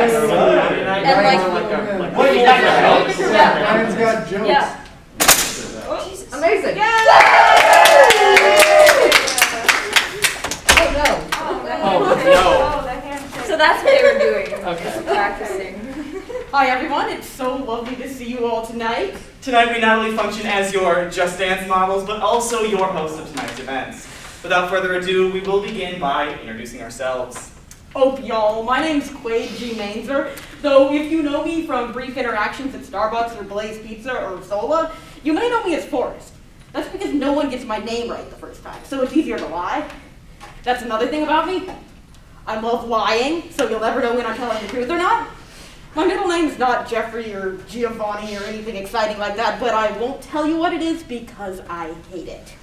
What you got? Ryan's got jokes. Yeah. Amazing. Yay! Oh no. So that's what they were doing. Okay. Practicing. Hi everyone, it's so lovely to see you all tonight. Tonight we not only function as your Just Dance models, but also your hosts of tonight's events. Without further ado, we will begin by introducing ourselves. Oh, y'all, my name's Quade G. Mainzer, though if you know me from brief interactions at Starbucks or Blaze Pizza or Zola, you may know me as Forrest. That's because no one gets my name right the first time, so it's easier to lie. That's another thing about me. I love lying, so you'll never know when I'm telling the truth or not. My middle name's not Jeffrey or Giovanni or anything exciting like that, but I won't tell you what it is because I hate it.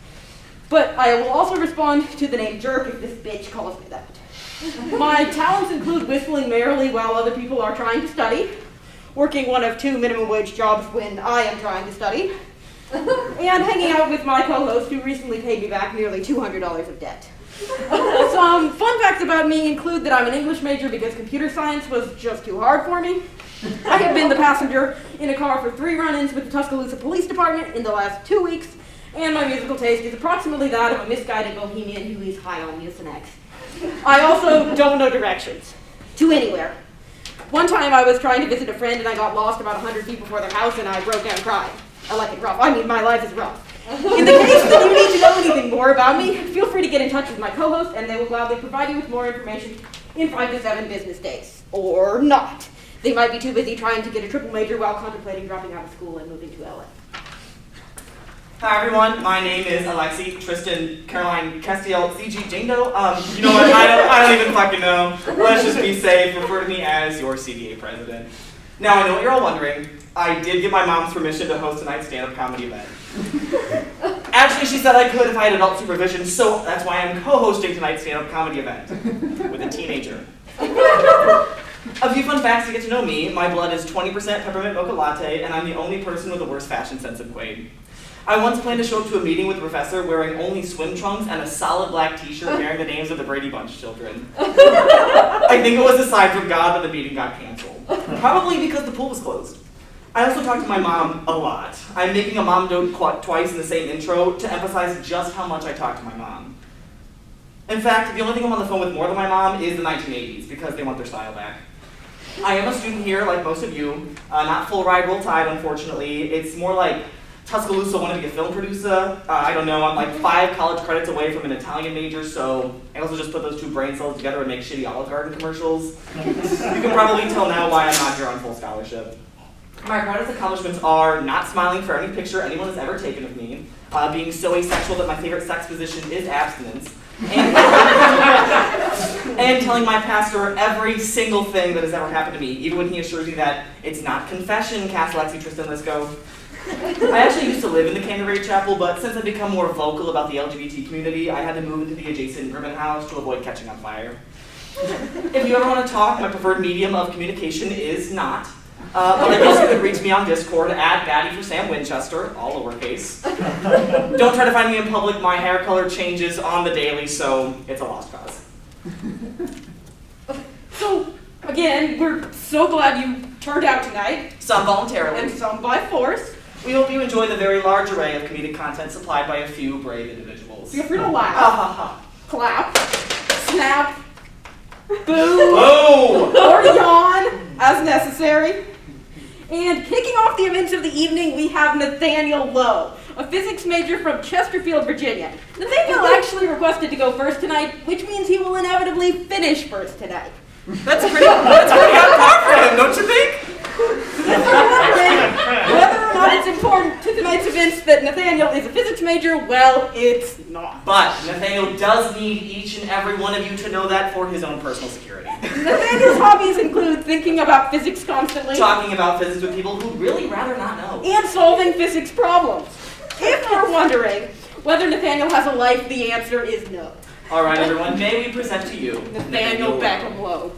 But I will also respond to the name Jerk if this bitch calls me that. My talents include whistling merrily while other people are trying to study, working one of 2 minimum wage jobs when I am trying to study, and hanging out with my co-host who recently paid me back nearly $200 of debt. Some fun facts about me include that I'm an English major because computer science was just too hard for me. I have been the passenger in a car for 3 run-ins with the Tuscaloosa Police Department in the last 2 weeks, and my musical taste is approximately that of a misguided bohemian who is high on Mucinex. I also don't know directions to anywhere. One time I was trying to visit a friend and I got lost about 100 feet before their house and I broke down crying. I like it rough. I mean, my life is rough. In the case that you need to know anything more about me, feel free to get in touch with my co-host and they will gladly provide you with more information in 5 to 7 business days. Or not. They might be too busy trying to get a triple major while contemplating dropping out of school and moving to LA. Hi everyone, my name is Alexi, Tristan, Caroline, Castiel, CG, Jingo. You know what, I don't even fucking know. Let's just be safe, refer to me as your CDA president. Now I know what you're all wondering. I did get my mom's permission to host tonight's stand-up comedy event. Actually, she said I could if I had adult supervision, so that's why I'm co-hosting tonight's stand-up comedy event with a teenager. A few fun facts to get to know me. My blood is 20% peppermint mocha latte, and I'm the only person with the worst fashion sense of Quade. I once planned to show up to a meeting with the professor wearing only swim trunks and a solid black t-shirt bearing the names of the Brady Bunch children. I think it was a sign from God that the meeting got canceled. Probably because the pool was closed. I also talked to my mom a lot. I'm making a mom joke twice in the same intro to emphasize just how much I talk to my mom. In fact, the only thing I'm on the phone with more than my mom is the 1980s because they want their style back. I am a student here like most of you. Not full ride, roll tide, unfortunately. It's more like Tuscaloosa wanted to be a film producer. I don't know, I'm like 5 college credits away from an Italian major, so I also just put those 2 brain cells together and make shitty Olive Garden commercials. You can probably tell now why I'm not here on full scholarship. My proudest accomplishments are not smiling for any picture anyone has ever taken of me, being so asexual that my favorite sex position is abstinence, and telling my pastor every single thing that has ever happened to me, even when he assures me that it's not confession, Cass, Lexi, Tristan, Lisko. I actually used to live in the Canterbury Chapel, but since I've become more vocal about the LGBT community, I had to move into the adjacent Ribbon House to avoid catching on fire. If you ever want to talk, my preferred medium of communication is not. But I guess you could reach me on Discord at Batty for Sam Winchester, all lowercase. Don't try to find me in public, my hair color changes on the daily, so it's a lost cause. So, again, we're so glad you turned out tonight. Some voluntarily. And some by force. We hope you enjoy the very large array of comedic content supplied by a few brave individuals. Feel free to laugh, clap, snap, boo, or yawn as necessary. And kicking off the events of the evening, we have Nathaniel Lowe, a physics major from Chesterfield, Virginia. Nathaniel actually requested to go first tonight, which means he will inevitably finish first tonight. That's pretty on par for him, don't you think? If you're wondering whether or not it's important to tonight's events that Nathaniel is a physics major, well, it's not. But Nathaniel does need each and every one of you to know that for his own personal security. Nathaniel's hobbies include thinking about physics constantly, Talking about physics with people who'd really rather not know. and solving physics problems. If you're wondering whether Nathaniel has a life, the answer is no. All right, everyone, may we present to you Nathaniel Beckham Lowe.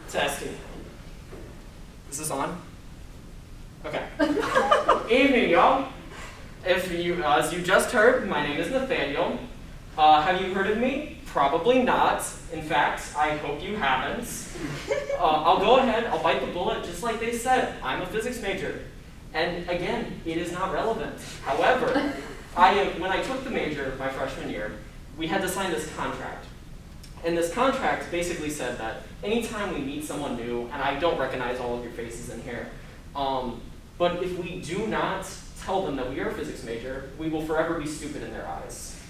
Testing. Is this on? you just heard, my name is Nathaniel. Have you heard of me? Probably not. In fact, I hope you haven't. I'll go ahead, I'll bite the bullet, just like they said. I'm a physics major. And again, it is not relevant. However, when I took the major my freshman year, we had to sign this contract. And this contract basically said that anytime we meet someone new, and I don't recognize all of your faces in here, but if we do not tell them that we are a physics major, we will forever be stupid in their eyes.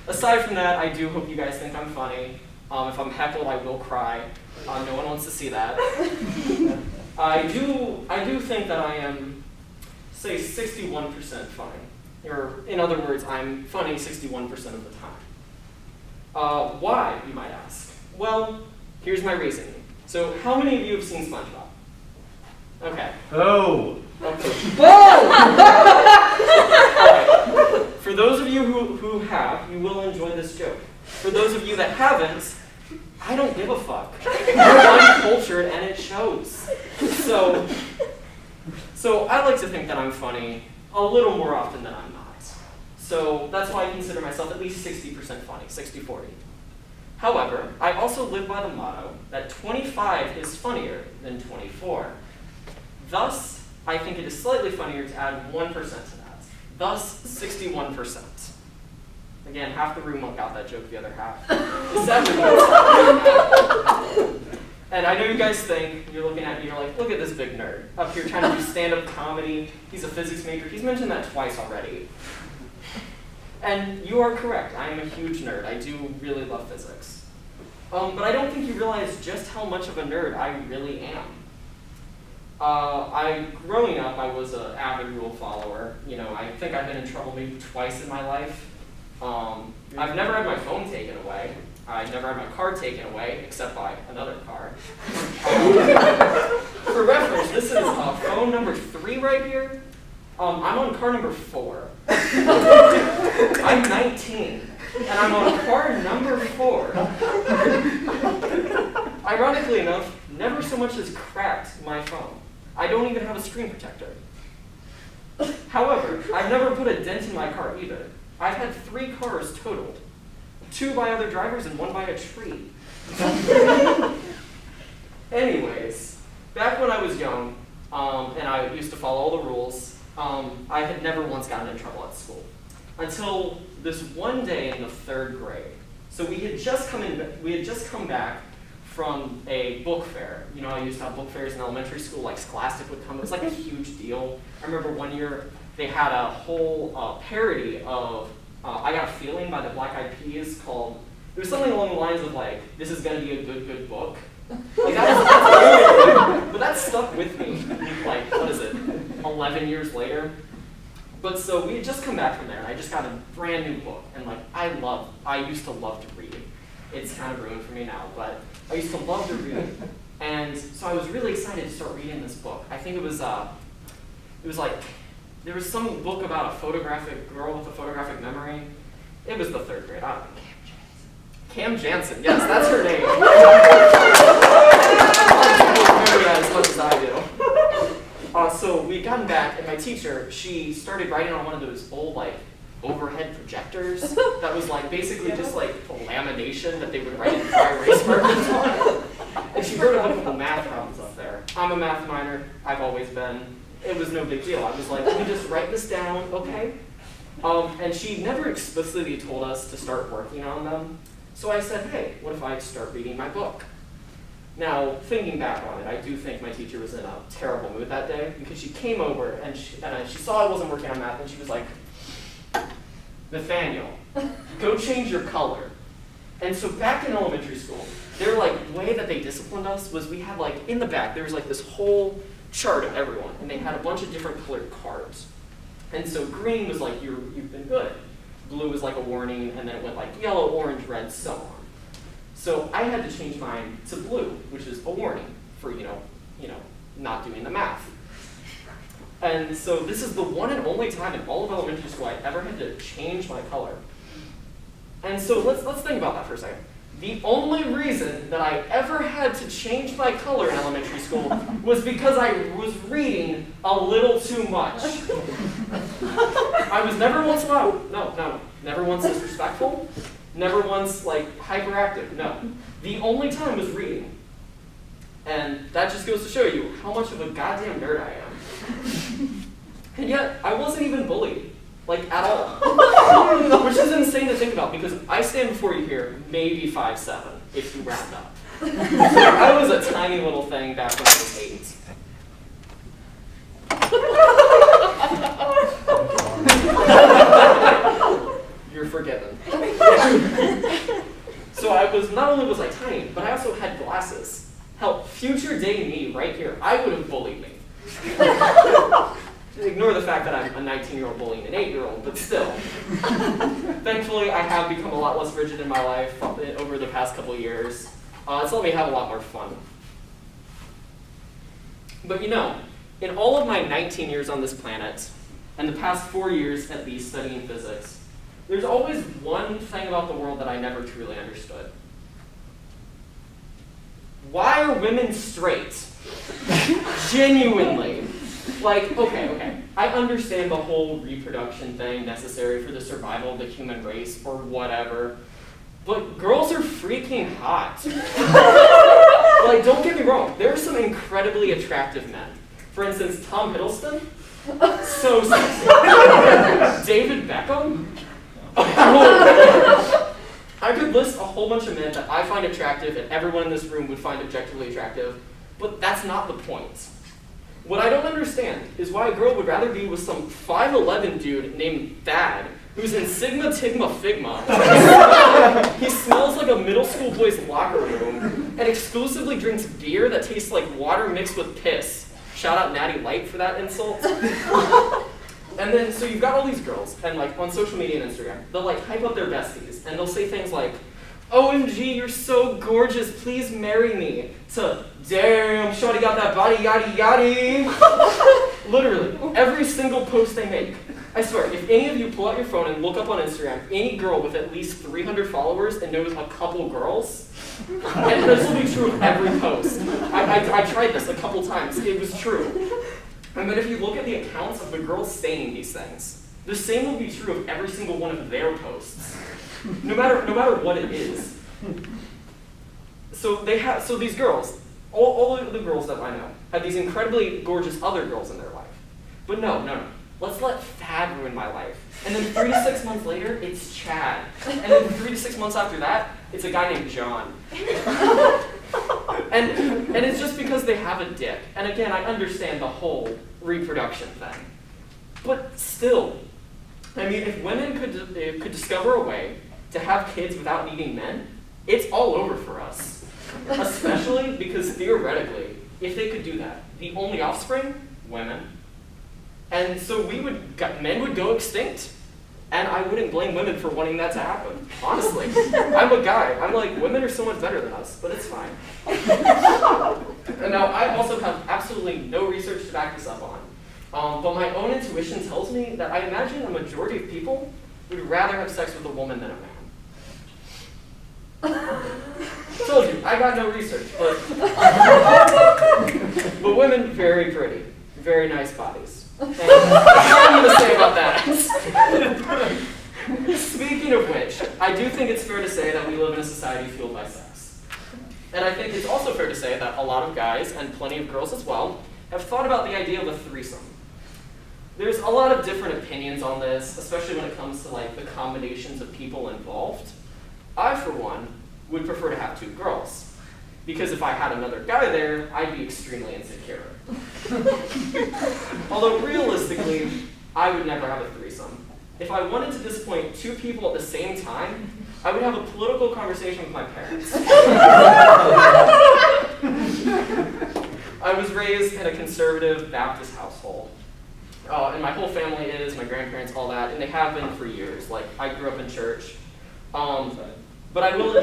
Aside from that, I do hope you guys think I'm funny. If I'm heckled, I will cry. No one wants to see that. I do think that I am, say, 61% funny. Or, in other words, I'm funny 61% of the time. Why, you might ask? Well, here's my reasoning. So, how many of you have seen SpongeBob? Okay. Oh! Okay. Whoa! Right. For those of you who have, you will enjoy this joke. For those of you that haven't, I don't give a fuck. You're uncultured and it shows. So I like to think that I'm funny a little more often than I'm not. So that's why I consider myself at least 60% funny, 60-40. However, I also live by the motto that 25 is funnier than 24. Thus, I think it is slightly funnier to add 1% to that. Thus, 61%. Again, half the room got that joke, the other half. And I know you guys think, you're looking at me, you're like, look at this big nerd up here trying to do stand-up comedy. He's a physics major. He's mentioned that twice already. And you are correct. I am a huge nerd. I do really love physics. But I don't think you realize just how much of a nerd I really am. Growing up, I was an avid rule follower. You know, I think I've been in trouble maybe twice in my life. I've never had my phone taken away. I've never had my car taken away, except by another car. For reference, this is phone number 3 right here. I'm on car number 4. I'm 19, and I'm on car number 4. Ironically enough, never so much as cracked my phone. I don't even have a screen protector. However, I've never put a dent in my car either. I've had 3 cars totaled. 2 by other drivers and 1 by a tree. Anyways, back when I was young, and I used to follow all the rules, I had never once gotten in trouble at school. Until this one day in the 3rd grade. So we had just come back from a book fair. You know, I used to have book fairs in elementary school, like Scholastic would come. It was like a huge deal. I remember one year they had a whole parody of I Got a Feeling by the Black Eyed Peas called, it was something along the lines of like, this is gonna be a good book. Like that's good, but that stuck with me, like, what is it, 11 years later? But so we had just come back from there, and I just got a brand new book, and like, I used to love to read. It's kind of ruined for me now, but I used to love to read. And so I was really excited to start reading this book. I think it was like, there was some book about a photographic girl with a photographic memory. It was the 3rd grade, I don't know. Cam Jansen, yes, that's her name. Remember that as much as I do. So we had gotten back, and my teacher, she started writing on one of those old, like, overhead projectors that was like basically just like a lamination that they would write in dry erase markers on. And she wrote a couple math problems up there. I'm a math minor, I've always been. It was no big deal. I was like, let me just write this down, okay? And she never explicitly told us to start working on them. So I said, hey, what if I start reading my book? Now, thinking back on it, I do think my teacher was in a terrible mood that day because she came over and she saw I wasn't working on math and she was like, Nathaniel, go change your color. And so back in elementary school, their way that they disciplined us was we had in the back, there was this whole chart of everyone, and they had a bunch of different colored cards. And so green was you've been good. Blue was a warning, and then it went yellow, orange, red, so on. So I had to change mine to blue, which is a warning for, not doing the math. And so this is the one and only time in all of elementary school I ever had to change my color. And so let's think about that for a second. The only reason that I ever had to change my color in elementary school was because I was reading a little too much. I was never once loud. No. Never once disrespectful. Never once, like, hyperactive. No. The only time was reading. And that just goes to show you how much of a goddamn nerd I am. And yet, I wasn't even bullied. Like, at all. Which is insane to think about, because I stand before you here maybe 5'7", if you round up. So I was a tiny little thing back when I was 8. You're forgiven. So not only was I tiny, but I also had glasses. Hell, future day me right here, I would have bullied me. Ignore the fact that I'm a 19-year-old bullying an 8-year-old, but still. Thankfully, I have become a lot less rigid in my life over the past couple of years. It's let me have a lot more fun. But you know, in all of my 19 years on this planet, and the past 4 years at least studying physics, there's always one thing about the world that I never truly understood. Why are women straight? Genuinely. Like, okay, I understand the whole reproduction thing necessary for the survival of the human race or whatever, but girls are freaking hot. Like, don't get me wrong, there are some incredibly attractive men. For instance, Tom Hiddleston, so sexy. David Beckham, I could list a whole bunch of men that I find attractive and everyone in this room would find objectively attractive, but that's not the point. What I don't understand is why a girl would rather be with some 5'11" dude named Thad, who's in Sigma Tigma Figma. He smells like a middle school boy's locker room and exclusively drinks beer that tastes like water mixed with piss. Shout out Natty Light for that insult. And then, so you've got all these girls, and like on social media and Instagram, they'll like hype up their besties, and they'll say things like, OMG, you're so gorgeous, please marry me, to, damn, shawty got that body, yaddy yaddy. Literally, every single post they make. I swear, if any of you pull out your phone and look up on Instagram, any girl with at least 300 followers and knows a couple girls, and this will be true of every post. I tried this a couple times, it was true. And then if you look at the accounts of the girls saying these things, the same will be true of every single one of their posts. No matter what it is. So these girls, all of the girls that I know, have these incredibly gorgeous other girls in their life. But no. Let's let Thad ruin my life. And then 3 to 6 months later, it's Chad. And then 3 to 6 months after that, it's a guy named John. And it's just because they have a dick. And again, I understand the whole reproduction thing. But still, I mean, if women could discover a way to have kids without needing men, it's all over for us. Especially because theoretically, if they could do that, the only offspring, women. And so men would go extinct. And I wouldn't blame women for wanting that to happen, honestly. I'm a guy. I'm like, women are so much better than us, but it's fine. And now, I also have absolutely no research to back this up on. But my own intuition tells me that I imagine a majority of people would rather have sex with a woman than a man. Told you, I got no research, but women, very pretty, very nice bodies. And that's all I'm going to say about that. Speaking of which, I do think it's fair to say that we live in a society fueled by sex. And I think it's also fair to say that a lot of guys, and plenty of girls as well, have thought about the idea of a threesome. There's a lot of different opinions on this, especially when it comes to like the combinations of people involved. I, for one, would prefer to have 2 girls. Because if I had another guy there, I'd be extremely insecure. Although realistically, I would never have a threesome. If I wanted to disappoint 2 people at the same time, I would have a political conversation with my parents. I was raised in a conservative Baptist household. And my whole family is, my grandparents, all that, and they have been for years. Like, I grew up in church. But I will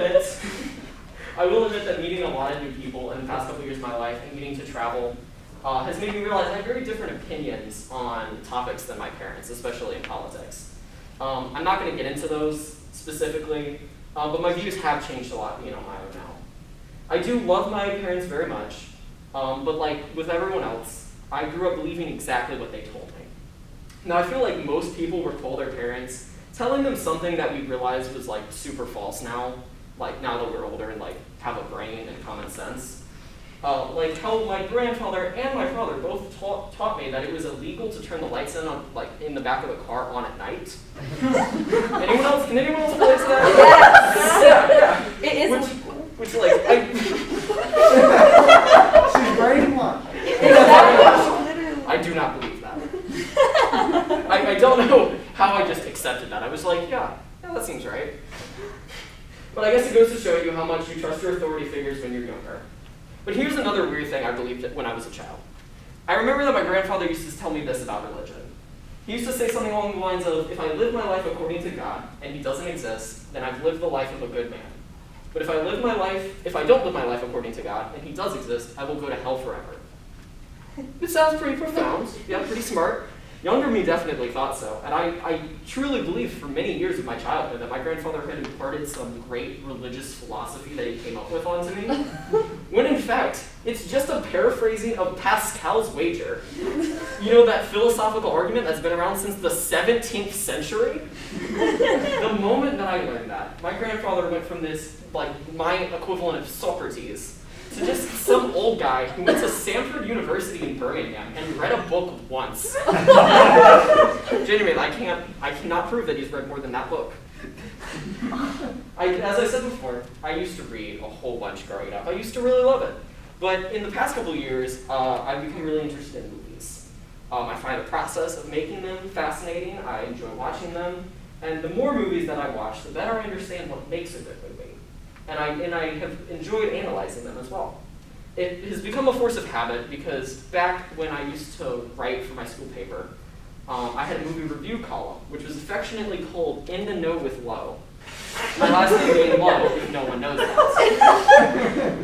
admit that meeting a lot of new people in the past couple years of my life and getting to travel has made me realize I have very different opinions on topics than my parents, especially in politics. I'm not going to get into those specifically, but my views have changed a lot being on my own now. I do love my parents very much, but like with everyone else, I grew up believing exactly what they told me. Now I feel like most people were told their parents, telling them something that we realized was like super false now, like now that we're older and like have a brain and common sense. Like how my grandfather and my father both taught me that it was illegal to turn the lights on, like in the back of the car on at night. Anyone else? Can anyone else place that? Yes. It is which like She's brainwashed. I do not believe that. I don't know how I just accepted that. I was like, yeah, that seems right. But I guess it goes to show you how much you trust your authority figures when you're younger. But here's another weird thing I believed when I was a child. I remember that my grandfather used to tell me this about religion. He used to say something along the lines of, if I live my life according to God, and he doesn't exist, then I've lived the life of a good man. But if I don't live my life according to God, and he does exist, I will go to hell forever. It sounds pretty profound, yeah, pretty smart. Younger me definitely thought so, and I truly believed for many years of my childhood that my grandfather had imparted some great religious philosophy that he came up with onto me, when in fact, it's just a paraphrasing of Pascal's wager. You know that philosophical argument that's been around since the 17th century? The moment that I learned that, my grandfather went from this, like, my equivalent of Socrates, to just some old guy who went to Samford University in Birmingham and read a book once. Genuinely, I cannot prove that he's read more than that book. As I said before, I used to read a whole bunch growing up. I used to really love it. But in the past couple of years, I've become really interested in movies. I find the process of making them fascinating. I enjoy watching them. And the more movies that I watch, the better I understand what makes a good movie. And I have enjoyed analyzing them as well. It has become a force of habit because back when I used to write for my school paper, I had a movie review column, which was affectionately called In the Know with Lowe. My last name being Lowe, if no one knows that.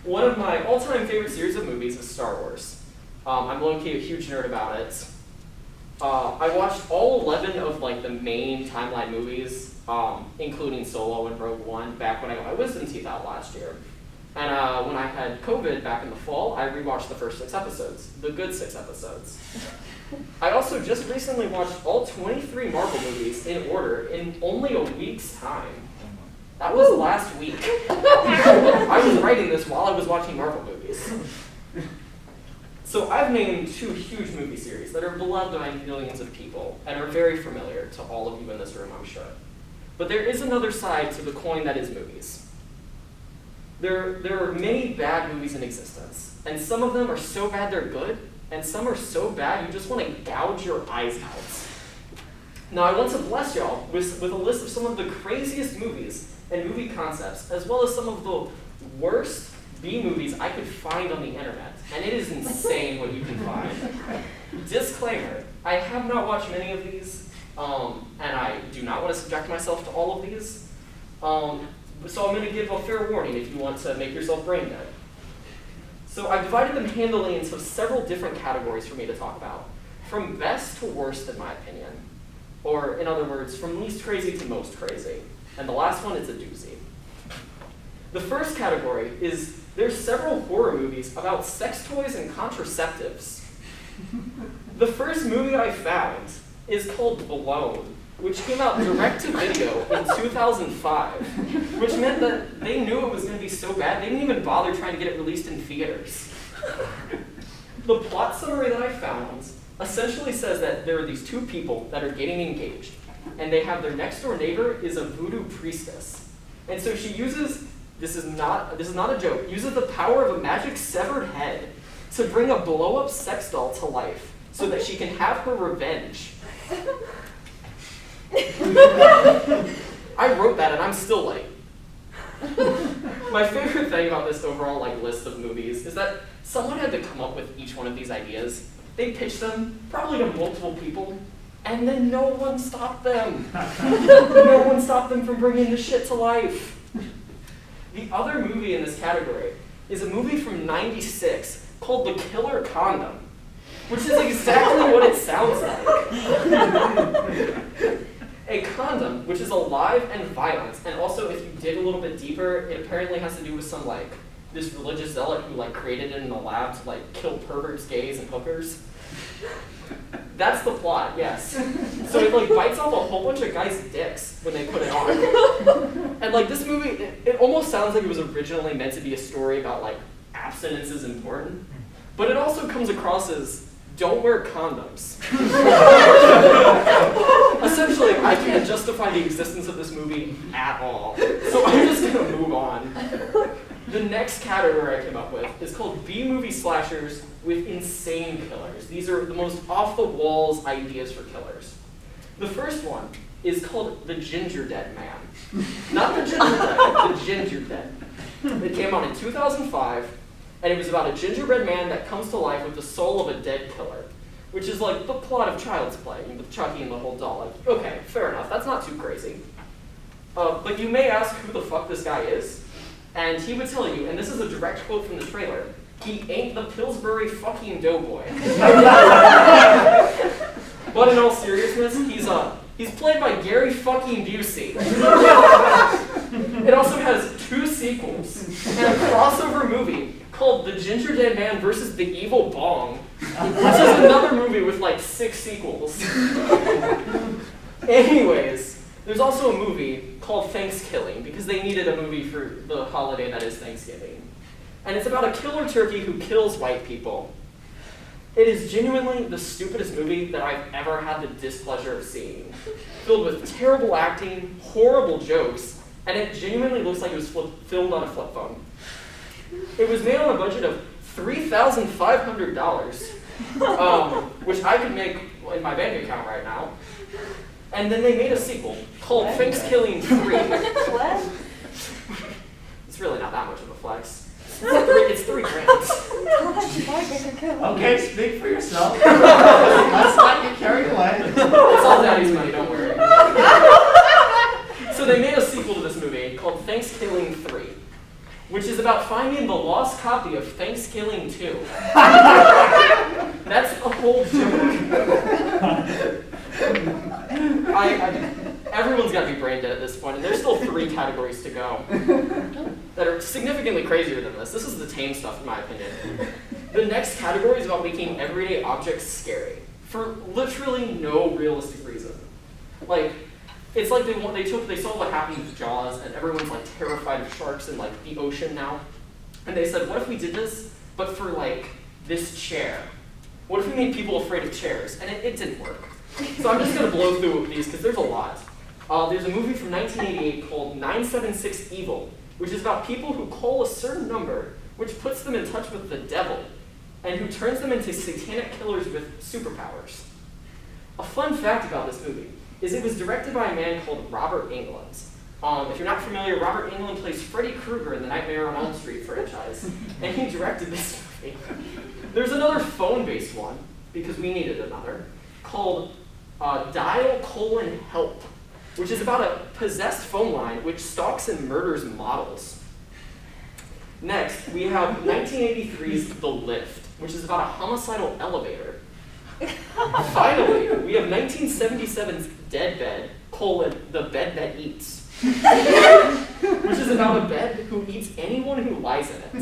One of my all-time favorite series of movies is Star Wars. I'm low-key a huge nerd about it. I watched all 11 of like the main timeline movies, including Solo and Rogue One, back when I got my wisdom teeth out last year. And when I had COVID back in the fall, I rewatched the first 6 episodes, the good 6 episodes. I also just recently watched all 23 Marvel movies in order in only a week's time. That was last week. I was writing this while I was watching Marvel movies. So I've named 2 huge movie series that are beloved by millions of people and are very familiar to all of you in this room, I'm sure. But there is another side to the coin that is movies. There are many bad movies in existence, and some of them are so bad they're good, and some are so bad you just want to gouge your eyes out. Now I want to bless y'all with a list of some of the craziest movies and movie concepts, as well as some of the worst B-movies I could find on the internet, and it is insane what you can find. Disclaimer, I have not watched many of these, and I do not want to subject myself to all of these, so I'm going to give a fair warning if you want to make yourself brain dead. So I've divided them handily into several different categories for me to talk about, from best to worst in my opinion, or in other words, from least crazy to most crazy, and the last one is a doozy. The first category is there's several horror movies about sex toys and contraceptives. The first movie I found is called Blown, which came out direct to video in 2005, which meant that they knew it was going to be so bad they didn't even bother trying to get it released in theaters. The plot summary that I found essentially says that there are these 2 people that are getting engaged, and they have their next door neighbor is a voodoo priestess. And so she uses, this is not a joke, uses the power of a magic severed head to bring a blow-up sex doll to life so that she can have her revenge. I wrote that and I'm still like, my favorite thing about this overall list of movies is that someone had to come up with each one of these ideas. They pitched them, probably to multiple people, and then no one stopped them. No one stopped them from bringing this shit to life. The other movie in this category is a movie from '96 called The Killer Condom, which is exactly what it sounds like. A condom, which is alive and violent, and also if you dig a little bit deeper, it apparently has to do with some like this religious zealot who like created it in a lab to like kill perverts, gays, and hookers. That's the plot, yes. So it like bites off a whole bunch of guys' dicks when they put it on. And like this movie, it almost sounds like it was originally meant to be a story about like abstinence is important, but it also comes across as don't wear condoms. Essentially, I can't justify the existence of this movie at all. So I'm just gonna move on. The next category I came up with is called B-movie slashers with insane killers. These are the most off-the-walls ideas for killers. The first one is called The Ginger Dead Man. Not the Ginger Dead, the Ginger Dead. It came out in 2005, and it was about a gingerbread man that comes to life with the soul of a dead killer, which is like the plot of Child's Play, with Chucky and the whole doll. Like, okay, fair enough, that's not too crazy. But you may ask who the fuck this guy is, and he would tell you, and this is a direct quote from the trailer, he ain't the Pillsbury fucking doughboy. But in all seriousness, he's played by Gary fucking Busey. It also has 2 sequels and a crossover movie called The Ginger Dead Man versus the Evil Bong, which is another movie with like 6 sequels. Anyways, there's also a movie called Thanksgiving because they needed a movie for the holiday that is Thanksgiving. And it's about a killer turkey who kills white people. It is genuinely the stupidest movie that I've ever had the displeasure of seeing. Filled with terrible acting, horrible jokes, and it genuinely looks like it was filmed on a flip phone. It was made on a budget of $3,500, which I could make in my bank account right now. And then they made a sequel called Thanksgiving 3. It's really not that much of a flex. It's $3 grand. Okay, speak for yourself. Let's not get carried away. It's all daddy's money, don't worry. So they made a sequel to this movie called Thanksgiving 3, which is about finding the lost copy of Thanksgiving 2. That's a whole joke. Everyone's got to be brain dead at this point, and there's still 3 categories to go that are significantly crazier than this. This is the tame stuff, in my opinion. The next category is about making everyday objects scary for literally no realistic reason. Like, it's like they saw what happened with Jaws, and everyone's like terrified of sharks in like the ocean now. And they said, what if we did this, but for like this chair? What if we made people afraid of chairs? And it didn't work. So I'm just gonna blow through these because there's a lot. There's a movie from 1988 called 976 Evil, which is about people who call a certain number, which puts them in touch with the devil, and who turns them into satanic killers with superpowers. A fun fact about this movie is it was directed by a man called Robert Englund. If you're not familiar, Robert Englund plays Freddy Krueger in the Nightmare on Elm Street franchise, and he directed this movie. There's another phone-based one, because we needed another, called Dial:"Help, which is about a possessed phone line which stalks and murders models. Next, we have 1983's The Lift, which is about a homicidal elevator. Finally, we have 1977's Deadbed, The Bed That Eats, which is about a bed who eats anyone who lies in it.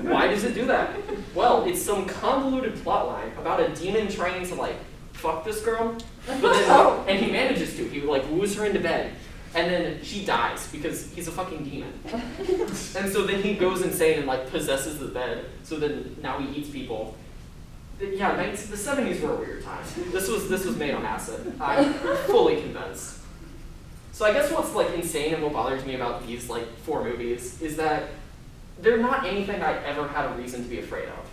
Why does it do that? Well, it's some convoluted plotline about a demon trying to like fuck this girl, but then, and he manages to. He like woos her into bed, and then she dies because he's a fucking demon. And so then he goes insane and like possesses the bed. So then now he eats people. Yeah, the 70s were a weird time. This was made on acid. I'm fully convinced. So I guess what's like insane and what bothers me about these like 4 movies is that they're not anything I ever had a reason to be afraid of.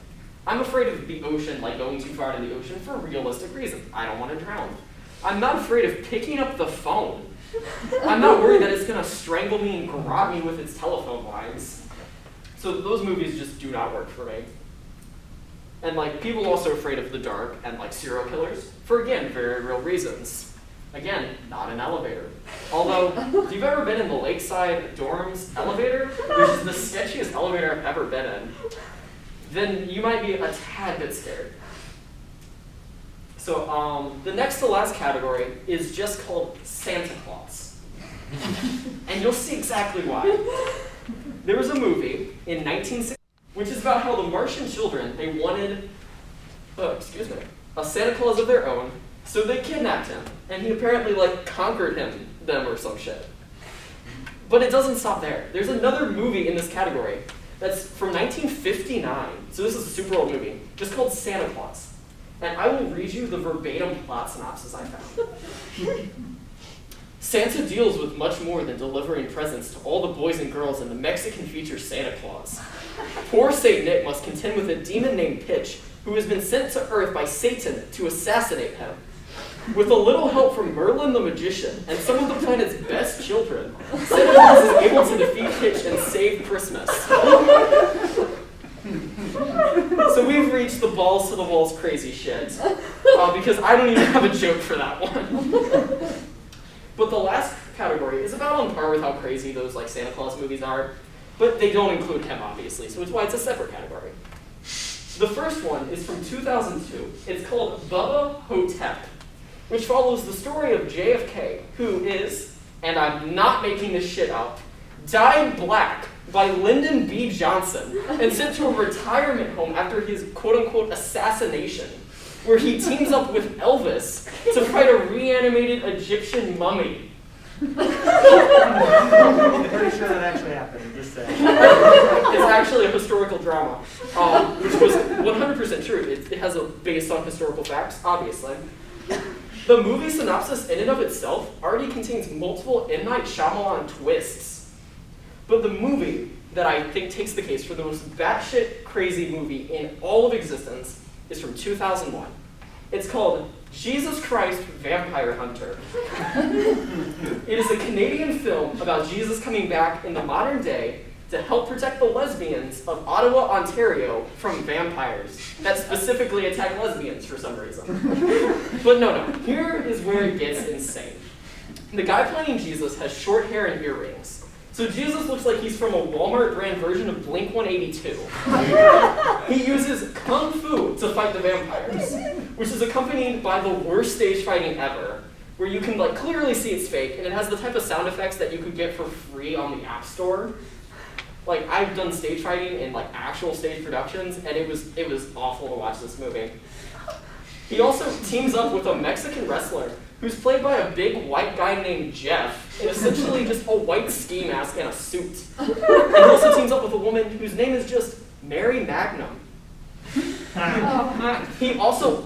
I'm afraid of the ocean, like going too far into the ocean for realistic reasons. I don't want to drown. I'm not afraid of picking up the phone. I'm not worried that it's gonna strangle me and garrote me with its telephone lines. So those movies just do not work for me. And like people are also afraid of the dark and like serial killers for again very real reasons. Again, not an elevator. Although, if you've ever been in the Lakeside Dorms elevator, which is the sketchiest elevator I've ever been in, then you might be a tad bit scared. So the next to last category is just called Santa Claus. And you'll see exactly why. There was a movie in 1960, which is about how the Martian children, they wanted, a Santa Claus of their own, so they kidnapped him, and he apparently conquered them or some shit. But it doesn't stop there. There's another movie in this category that's from 1959, so this is a super old movie, just called Santa Claus. And I will read you the verbatim plot synopsis I found. Santa deals with much more than delivering presents to all the boys and girls in the Mexican feature Santa Claus. Poor Saint Nick must contend with a demon named Pitch, who has been sent to Earth by Satan to assassinate him. With a little help from Merlin the Magician and some of the planet's best children, Santa Claus is able to defeat Pitch and save Christmas. So we've reached the balls to the walls crazy shit, because I don't even have a joke for that one. But the last category is about on par with how crazy those Santa Claus movies are, but they don't include him obviously, so it's why it's a separate category. The first one is from 2002. It's called Bubba Hotep, which follows the story of JFK, who is, and I'm not making this shit up, dyed black by Lyndon B. Johnson and sent to a retirement home after his quote-unquote assassination, where he teams up with Elvis to fight a reanimated Egyptian mummy. I'm pretty sure that actually happened, just saying. It's actually a historical drama, which was 100% true. It has based on historical facts, obviously. The movie synopsis in and of itself already contains multiple M. Night Shyamalan twists. But the movie that I think takes the case for the most batshit crazy movie in all of existence is from 2001. It's called Jesus Christ Vampire Hunter. It is a Canadian film about Jesus coming back in the modern day to help protect the lesbians of Ottawa, Ontario from vampires that specifically attack lesbians for some reason. But no, here is where it gets insane. The guy playing Jesus has short hair and earrings. So Jesus looks like he's from a Walmart brand version of Blink-182. He uses Kung Fu to fight the vampires, which is accompanied by the worst stage fighting ever, where you can clearly see it's fake, and it has the type of sound effects that you could get for free on the App Store. I've done stage fighting in actual stage productions, and it was awful to watch this movie. He also teams up with a Mexican wrestler who's played by a big white guy named Jeff in essentially just a white ski mask and a suit. And he also teams up with a woman whose name is just Mary Magnum. He also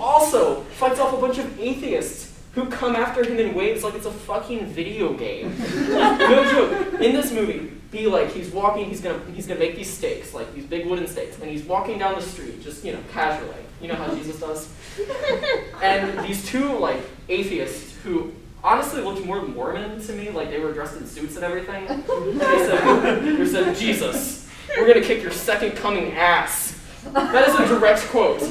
fights off a bunch of atheists who come after him in waves like it's a fucking video game. No joke. In this movie, he's walking, he's gonna make these stakes, these big wooden stakes, and he's walking down the street, just casually. You know how Jesus does? And these two atheists who honestly looked more Mormon to me, they were dressed in suits and everything. And they said, Jesus, we're gonna kick your second coming ass. That is a direct quote. So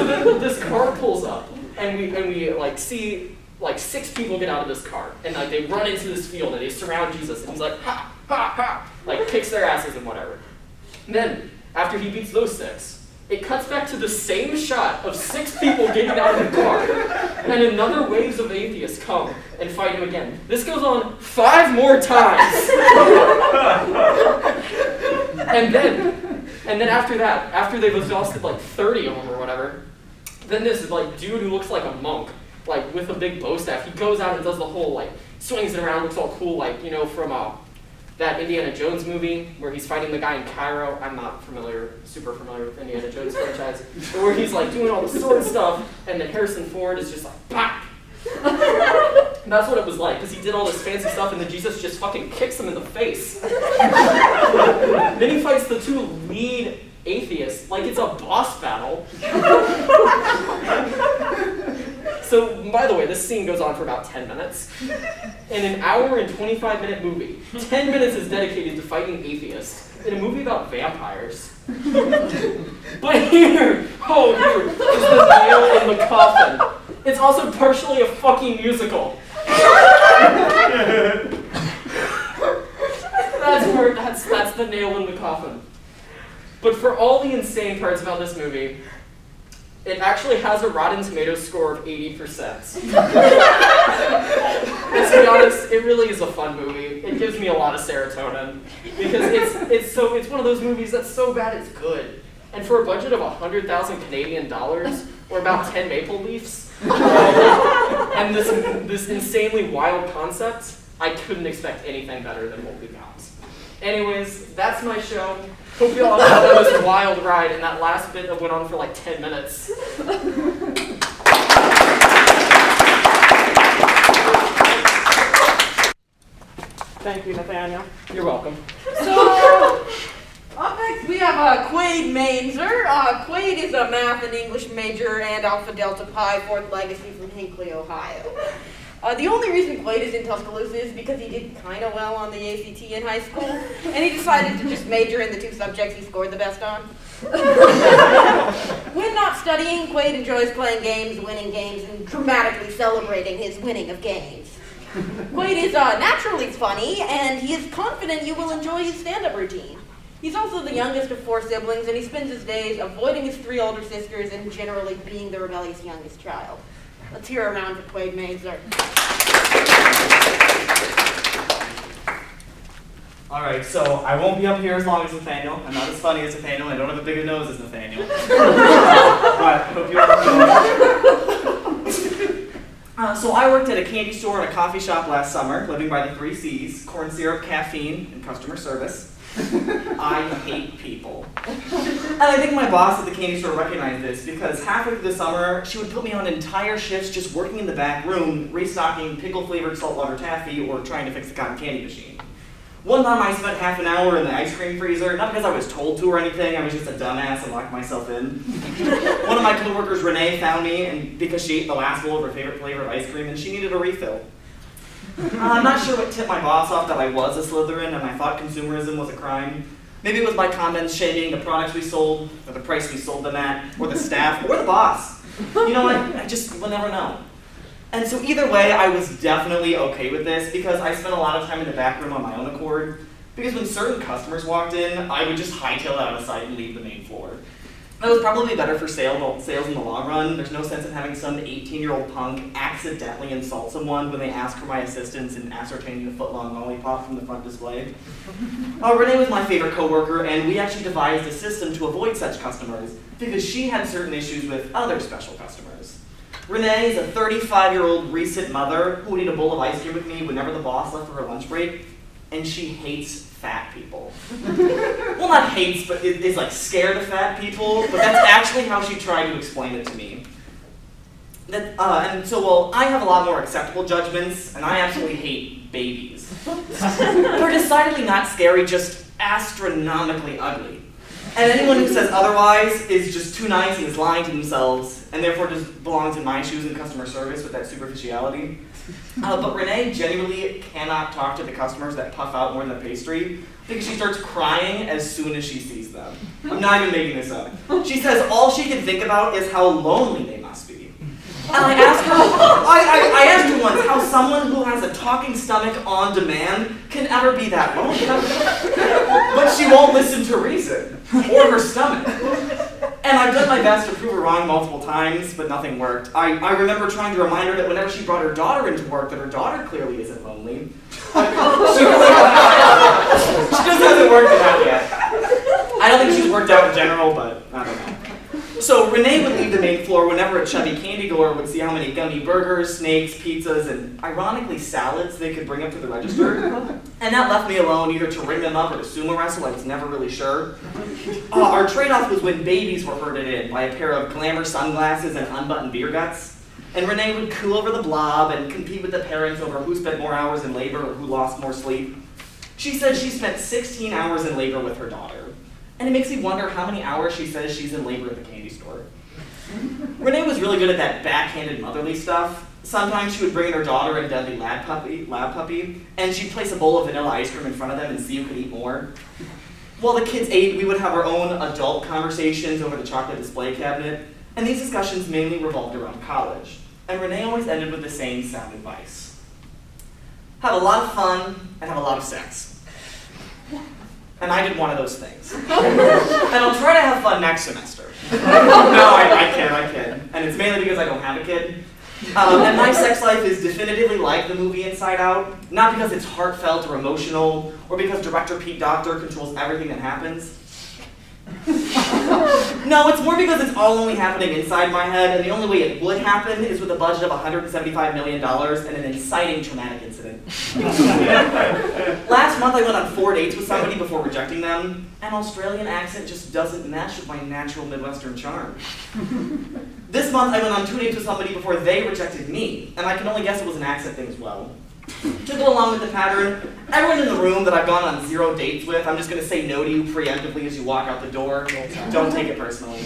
then this car pulls up, and we see 6 people get out of this car, and they run into this field and they surround Jesus, and he's like, ha, ha, ha, kicks their asses and whatever. And then, after he beats those 6, it cuts back to the same shot of 6 people getting out of the car, and another waves of atheists come and fight him again. This goes on 5 more times. And then after that, after they've exhausted 30 of them or whatever, then this dude who looks like a monk, with a big bow staff, he goes out and does the whole swings it around, looks all cool, from that Indiana Jones movie where he's fighting the guy in Cairo. I'm not super familiar with Indiana Jones franchise, but where he's doing all the sword stuff, and then Harrison Ford is just pop. And that's what it was like, because he did all this fancy stuff, and then Jesus just fucking kicks him in the face. Then he fights the 2 lead atheists like it's a boss battle. So, by the way, this scene goes on for about 10 minutes. In an hour and 25-minute movie, 10 minutes is dedicated to fighting atheists in a movie about vampires. But here is the nail in the coffin. It's also partially a fucking musical. That's the nail in the coffin. But for all the insane parts about this movie, It actually has a Rotten Tomatoes score of 80%. And to be honest, it really is a fun movie. It gives me a lot of serotonin because it's one of those movies that's so bad it's good. And for a budget of 100,000 Canadian dollars, or about 10 maple leafs, and this insanely wild concept, I couldn't expect anything better than what we got. Anyways, that's my show. Hope you all enjoyed this wild ride, and that last bit that went on for like 10 minutes. Thank you, Nathaniel. You're welcome. So, up next we have Quade Mainzer. Quade is a math and English major and Alpha Delta Pi, fourth legacy from Hinckley, Ohio. The only reason Quade is in Tuscaloosa is because he did kind of well on the ACT in high school, and he decided to just major in the two subjects he scored the best on. When not studying, Quade enjoys playing games, winning games, and dramatically celebrating his winning of games. Quade is naturally funny, and he is confident you will enjoy his stand-up routine. He's also the youngest of 4 siblings, and he spends his days avoiding his 3 older sisters and generally being the rebellious youngest child. Let's hear a round for Quade Mainzer. Alright, so I won't be up here as long as Nathaniel. I'm not as funny as Nathaniel. I don't have a big a nose as Nathaniel. But hope you all enjoy. So I worked at a candy store and a coffee shop last summer, living by the 3 C's: corn syrup, caffeine, and customer service. I hate people. And I think my boss at the candy store recognized this because halfway through the summer, she would put me on entire shifts just working in the back room, restocking pickle-flavored saltwater taffy or trying to fix the cotton candy machine. One time I spent half an hour in the ice cream freezer, not because I was told to or anything, I was just a dumbass and locked myself in. One of my coworkers, Renee, found me and because she ate the last bowl of her favorite flavor of ice cream and she needed a refill. I'm not sure what tipped my boss off that I was a Slytherin and I thought consumerism was a crime. Maybe it was my comments shaming the products we sold, or the price we sold them at, or the staff, or the boss. You know what? I just will never know. And so either way, I was definitely okay with this because I spent a lot of time in the back room on my own accord. Because when certain customers walked in, I would just hightail out of sight and leave the main floor. That was probably better for sales in the long run. There's no sense in having some 18-year-old punk accidentally insult someone when they ask for my assistance in ascertaining the foot-long lollipop from the front display. Renee was my favorite coworker, and we actually devised a system to avoid such customers because she had certain issues with other special customers. Renee is a 35-year-old recent mother who would eat a bowl of ice cream with me whenever the boss left for her lunch break, and she hates fat people. Well, not hates, but is like scared of fat people, but that's actually how she tried to explain it to me. And so, well, I have a lot more acceptable judgments, and I absolutely hate babies. They're decidedly not scary, just astronomically ugly. And anyone who says otherwise is just too nice and is lying to themselves, and therefore just belongs in my shoes in customer service with that superficiality. But Renee genuinely cannot talk to the customers that puff out more than a pastry because she starts crying as soon as she sees them. I'm not even making this up. She says all she can think about is how lonely they must be. And I asked her once how someone who has a talking stomach on demand can ever be that lonely. But she won't listen to reason, or her stomach. And I've done my best to prove her wrong multiple times, but nothing worked. I remember trying to remind her that whenever she brought her daughter into work, that her daughter clearly isn't lonely. She just hasn't worked it out yet. I don't think she's worked out in general, but I don't know. So Renee would leave the main floor whenever a chubby candy goer would see how many gummy burgers, snakes, pizzas, and ironically salads they could bring up to the register. And that left me alone either to ring them up or to sumo wrestle, I was never really sure. Our trade-off was when babies were herded in by a pair of glamour sunglasses and unbuttoned beer guts. And Renee would coo over the blob and compete with the parents over who spent more hours in labor or who lost more sleep. She said she spent 16 hours in labor with her daughter. And it makes me wonder how many hours she says she's in labor at the candy store. Renee was really good at that backhanded motherly stuff. Sometimes she would bring in her daughter and deadly lab puppy, and she'd place a bowl of vanilla ice cream in front of them and see who could eat more. While the kids ate, we would have our own adult conversations over the chocolate display cabinet, and these discussions mainly revolved around college. And Renee always ended with the same sound advice. Have a lot of fun and have a lot of sex. And I did one of those things. And I'll try to have fun next semester. No, I kid. And it's mainly because I don't have a kid. And my sex life is definitively like the movie Inside Out, not because it's heartfelt or emotional, or because director Pete Docter controls everything that happens. No, it's more because it's all only happening inside my head, and the only way it would happen is with a budget of $175 million and an inciting traumatic incident. Last month I went on 4 dates with somebody before rejecting them. An Australian accent just doesn't mesh with my natural Midwestern charm. This month I went on 2 dates with somebody before they rejected me, and I can only guess it was an accent thing as well. To go along with the pattern, everyone in the room that I've gone on 0 dates with, I'm just going to say no to you preemptively as you walk out the door. Don't take it personally.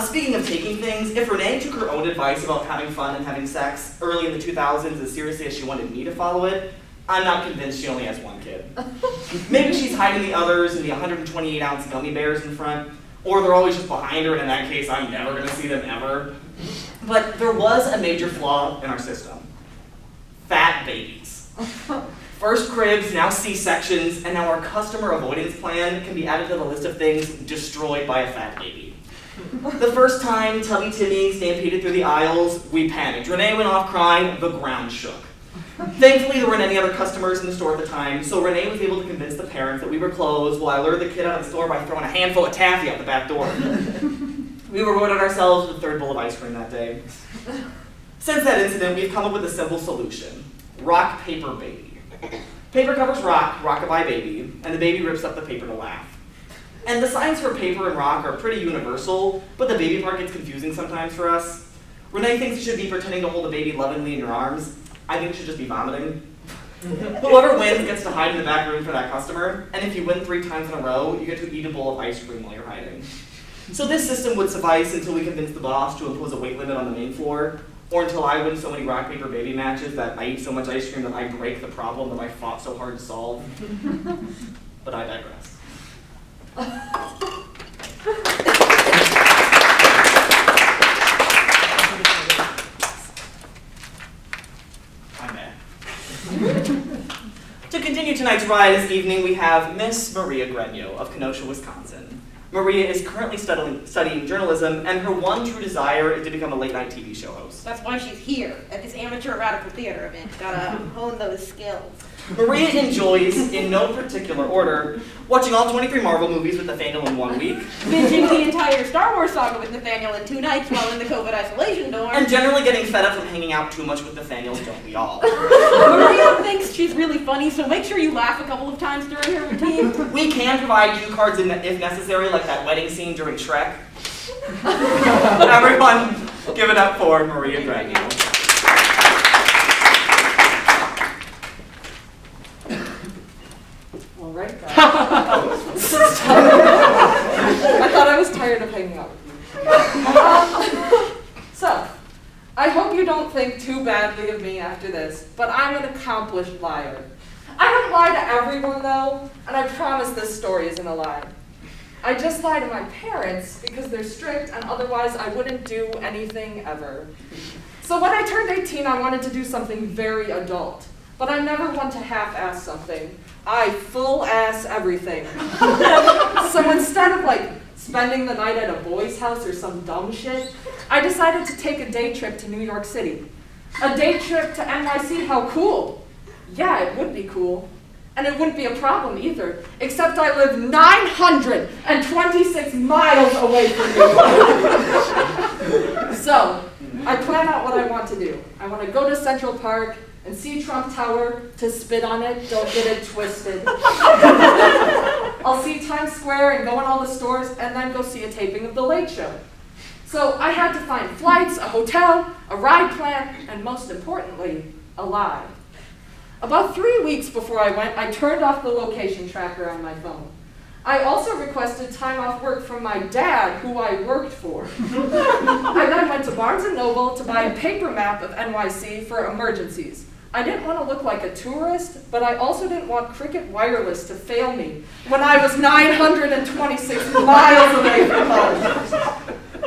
Speaking of taking things, if Renee took her own advice about having fun and having sex early in the 2000s as seriously as she wanted me to follow it, I'm not convinced she only has 1 kid. Maybe she's hiding the others in the 128-ounce gummy bears in front, or they're always just behind her, and in that case, I'm never going to see them ever. But there was a major flaw in our system. Fat babies. First cribs, now C-sections, and now our customer avoidance plan can be added to the list of things destroyed by a fat baby. The first time Tubby Timmy stampeded through the aisles, we panicked. Renee went off crying, the ground shook. Thankfully, there weren't any other customers in the store at the time, so Renee was able to convince the parents that we were closed while I lured the kid out of the store by throwing a handful of taffy out the back door. We rewarded ourselves with the 3rd bowl of ice cream that day. Since that incident, we've come up with a simple solution. Rock, paper, baby. Paper covers rock, rockabye baby, and the baby rips up the paper to laugh. And the signs for paper and rock are pretty universal, but the baby part gets confusing sometimes for us. Renee thinks you should be pretending to hold a baby lovingly in your arms. I think you should just be vomiting. Whoever wins gets to hide in the back room for that customer, and if you win 3 times in a row, you get to eat a bowl of ice cream while you're hiding. So this system would suffice until we convince the boss to impose a weight limit on the main floor, or until I win so many rock, paper, baby matches that I eat so much ice cream that I break the problem that I fought so hard to solve. But I digress. I'm back. To continue tonight's ride this evening, we have Miss Maria Grenyo of Kenosha, Wisconsin. Maria is currently studying journalism, and her one true desire is to become a late-night TV show host. That's why she's here at this amateur radical theater event. Gotta hone those skills. Maria enjoys, in no particular order, watching all 23 Marvel movies with Nathaniel in 1 week, Binging the entire Star Wars saga with Nathaniel in 2 nights while in the COVID isolation dorm. and generally getting fed up from hanging out too much with Nathaniel, don't we all? Maria thinks she's really funny, so make sure you laugh a couple of times during her routine. We can provide cue cards if necessary, like that wedding scene during Shrek. Everyone, give it up for Maria Grenyo. All right, guys. I thought I was tired of hanging out with you. So, I hope you don't think too badly of me after this, but I'm an accomplished liar. I don't lie to everyone, though, and I promise this story isn't a lie. I just lie to my parents because they're strict, and otherwise I wouldn't do anything ever. So when I turned 18, I wanted to do something very adult, but I never want to half-ass something. I full-ass everything. So instead of spending the night at a boy's house or some dumb shit, I decided to take a day trip to New York City. A day trip to NYC, how cool. Yeah, it would be cool. And it wouldn't be a problem either, except I live 926 miles away from you. So, I plan out what I want to do. I want to go to Central Park and see Trump Tower, to spit on it, don't get it twisted. I'll see Times Square and go in all the stores and then go see a taping of The Late Show. So I had to find flights, a hotel, a ride plan, and most importantly, a lie. About 3 weeks before I went, I turned off the location tracker on my phone. I also requested time off work from my dad, who I worked for. I then went to Barnes & Noble to buy a paper map of NYC for emergencies. I didn't want to look like a tourist, but I also didn't want Cricket Wireless to fail me when I was 926 miles away from home.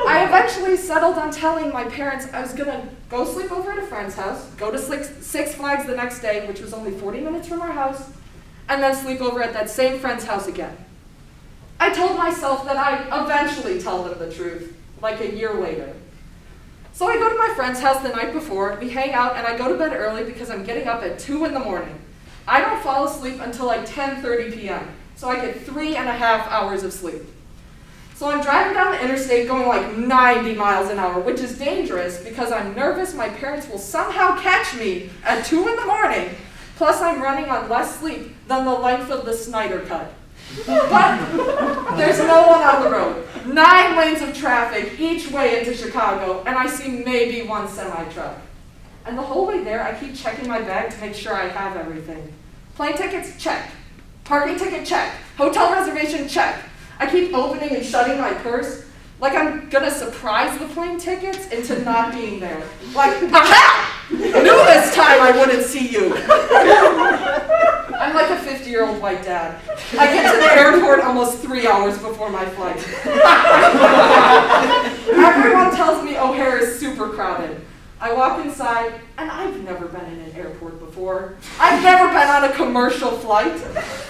I eventually settled on telling my parents I was going to go sleep over at a friend's house, go to Six Flags the next day, which was only 40 minutes from our house, and then sleep over at that same friend's house again. I told myself that I'd eventually tell them the truth, like a year later. So I go to my friend's house the night before, we hang out, and I go to bed early because I'm getting up at 2 in the morning. I don't fall asleep until like 10:30 p.m., so I get 3.5 hours of sleep. So I'm driving down the interstate going like 90 miles an hour, which is dangerous because I'm nervous my parents will somehow catch me at 2 in the morning. Plus I'm running on less sleep than the length of the Snyder Cut. But there's no one on the road. 9 lanes of traffic each way into Chicago, and I see maybe one semi-truck. And the whole way there, I keep checking my bag to make sure I have everything. Plane tickets, check. Parking ticket, check. Hotel reservation, check. I keep opening and shutting my purse like I'm gonna surprise the plane tickets into not being there. Like, aha! Knew this time I wouldn't see you. I'm like a 50-year-old white dad. I get to the airport almost 3 hours before my flight. Everyone tells me O'Hare is super crowded. I walk inside, and I've never been in an airport before. I've never been on a commercial flight.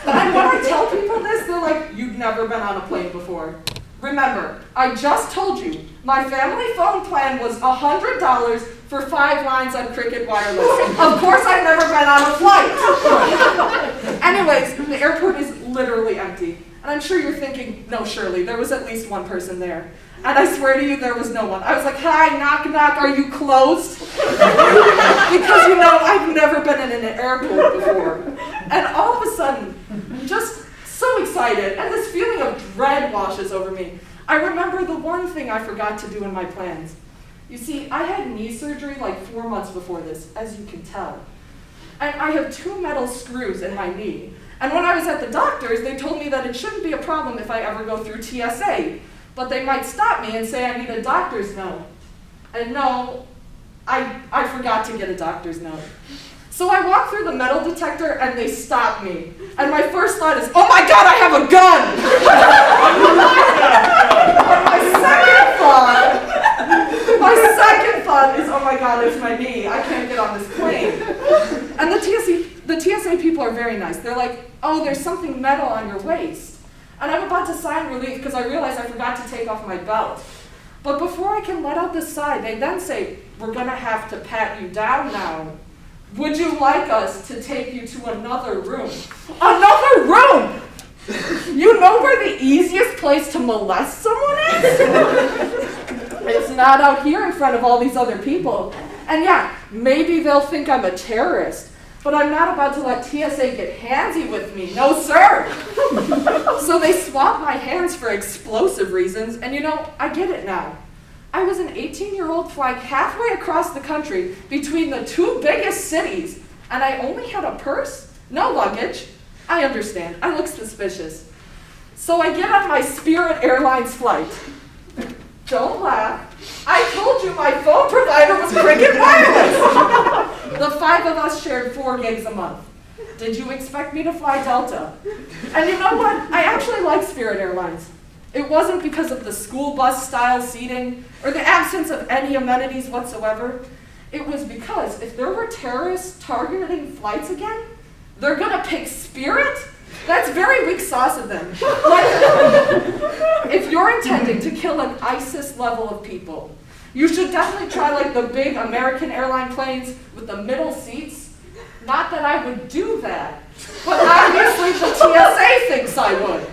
And when I tell people this, they're like, you've never been on a plane before. Remember, I just told you, my family phone plan was $100 for 5 lines on Cricket Wireless. Of course I've never been on a flight. Anyways, the airport is literally empty. And I'm sure you're thinking, no, Shirley, there was at least one person there. And I swear to you, there was no one. I was like, hi, knock, knock, are you closed? Because you know, I've never been in an airport before. And all of a sudden, I'm just so excited, and this feeling of dread washes over me. I remember the one thing I forgot to do in my plans. You see, I had knee surgery like 4 months before this, as you can tell. And I have 2 metal screws in my knee. And when I was at the doctor's, they told me that it shouldn't be a problem if I ever go through TSA. But they might stop me and say I need a doctor's note. And no, I forgot to get a doctor's note. So I walk through the metal detector and they stop me. And my first thought is, oh my God, I have a gun! But my second thought is, oh my God, it's my knee. I can't get on this plane. And the TSA people are very nice. They're like, oh, there's something metal on your waist. And I'm about to sigh in relief because I realize I forgot to take off my belt. But before I can let out the sigh, they then say, we're gonna have to pat you down now. Would you like us to take you to another room? Another room! You know where the easiest place to molest someone is? It's not out here in front of all these other people. And yeah, maybe they'll think I'm a terrorist, but I'm not about to let TSA get handsy with me. No, sir! So they swap my hands for explosive reasons, and you know, I get it now. I was an 18-year-old flying halfway across the country between the 2 biggest cities, and I only had a purse, no luggage. I understand, I look suspicious. So I get on my Spirit Airlines flight. Don't laugh. I told you my phone provider was Cricket Wireless. The 5 of us shared 4 gigs a month. Did you expect me to fly Delta? And you know what? I actually like Spirit Airlines. It wasn't because of the school bus style seating or the absence of any amenities whatsoever. It was because if there were terrorists targeting flights again, they're gonna pick Spirit? That's very weak sauce of them. If you're intending to kill an ISIS level of people, you should definitely try like the big American airline planes with the middle seats. Not that I would do that, but obviously the TSA thinks I would.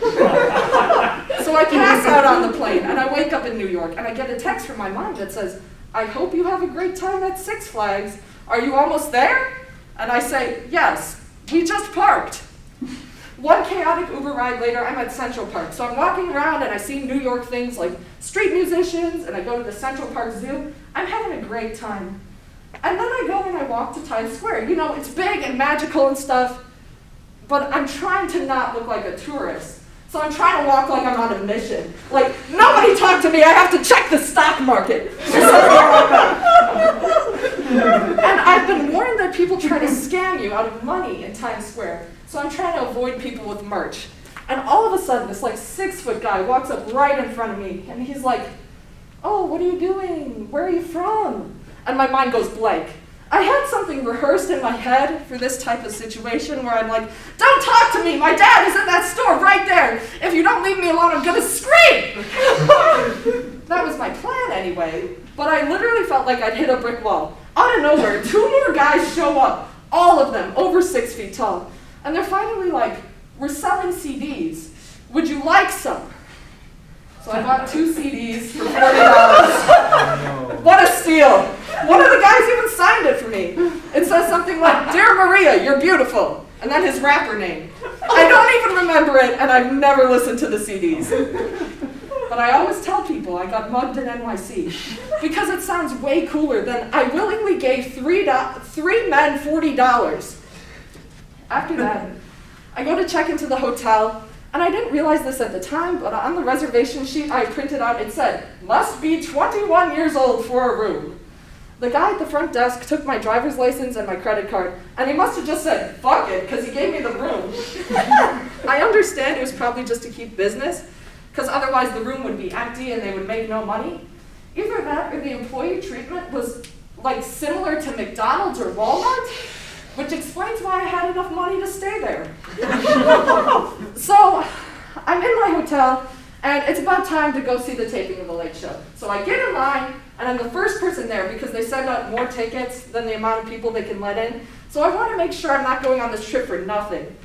So I pass out on the plane and I wake up in New York and I get a text from my mom that says, I hope you have a great time at Six Flags. Are you almost there? And I say, yes, we just parked. One chaotic Uber ride later, I'm at Central Park. So I'm walking around and I see New York things like street musicians, and I go to the Central Park Zoo. I'm having a great time. And then I go and I walk to Times Square. You know, it's big and magical and stuff, but I'm trying to not look like a tourist. So I'm trying to walk like I'm on a mission. Like, nobody talk to me, I have to check the stock market. Or something like that. And I've been warned that people try to scam you out of money in Times Square. So I'm trying to avoid people with merch. And all of a sudden, this like 6-foot guy walks up right in front of me, and he's like, oh, what are you doing? Where are you from? And my mind goes blank. I had something rehearsed in my head for this type of situation where I'm like, don't talk to me, my dad is in that store right there. If you don't leave me me alone, I'm gonna scream! That was my plan anyway, but I literally felt like I'd hit a brick wall. Out of nowhere, 2 more guys show up, all of them over 6 feet tall. And they're finally like, we're selling CDs. Would you like some? So I bought 2 CDs for $40. What a steal. One of the guys even signed it for me. It says something like, "Dear Maria, you're beautiful." And then his rapper name. I don't even remember it, and I've never listened to the CDs. But I always tell people I got mugged in NYC because it sounds way cooler than I willingly gave 3 men $40. After that, I go to check into the hotel, and I didn't realize this at the time, but on the reservation sheet I printed out, it said, "Must be 21 years old for a room." The guy at the front desk took my driver's license and my credit card, and he must have just said, "Fuck it," because he gave me the room. I understand it was probably just to keep business, because otherwise the room would be empty and they would make no money. Either that or the employee treatment was like similar to McDonald's or Walmart, which explains why I had enough money to stay there. So I'm in my hotel, and it's about time to go see the taping of the Late Show. So I get in line, and I'm the first person there because they send out more tickets than the amount of people they can let in. So I want to make sure I'm not going on this trip for nothing.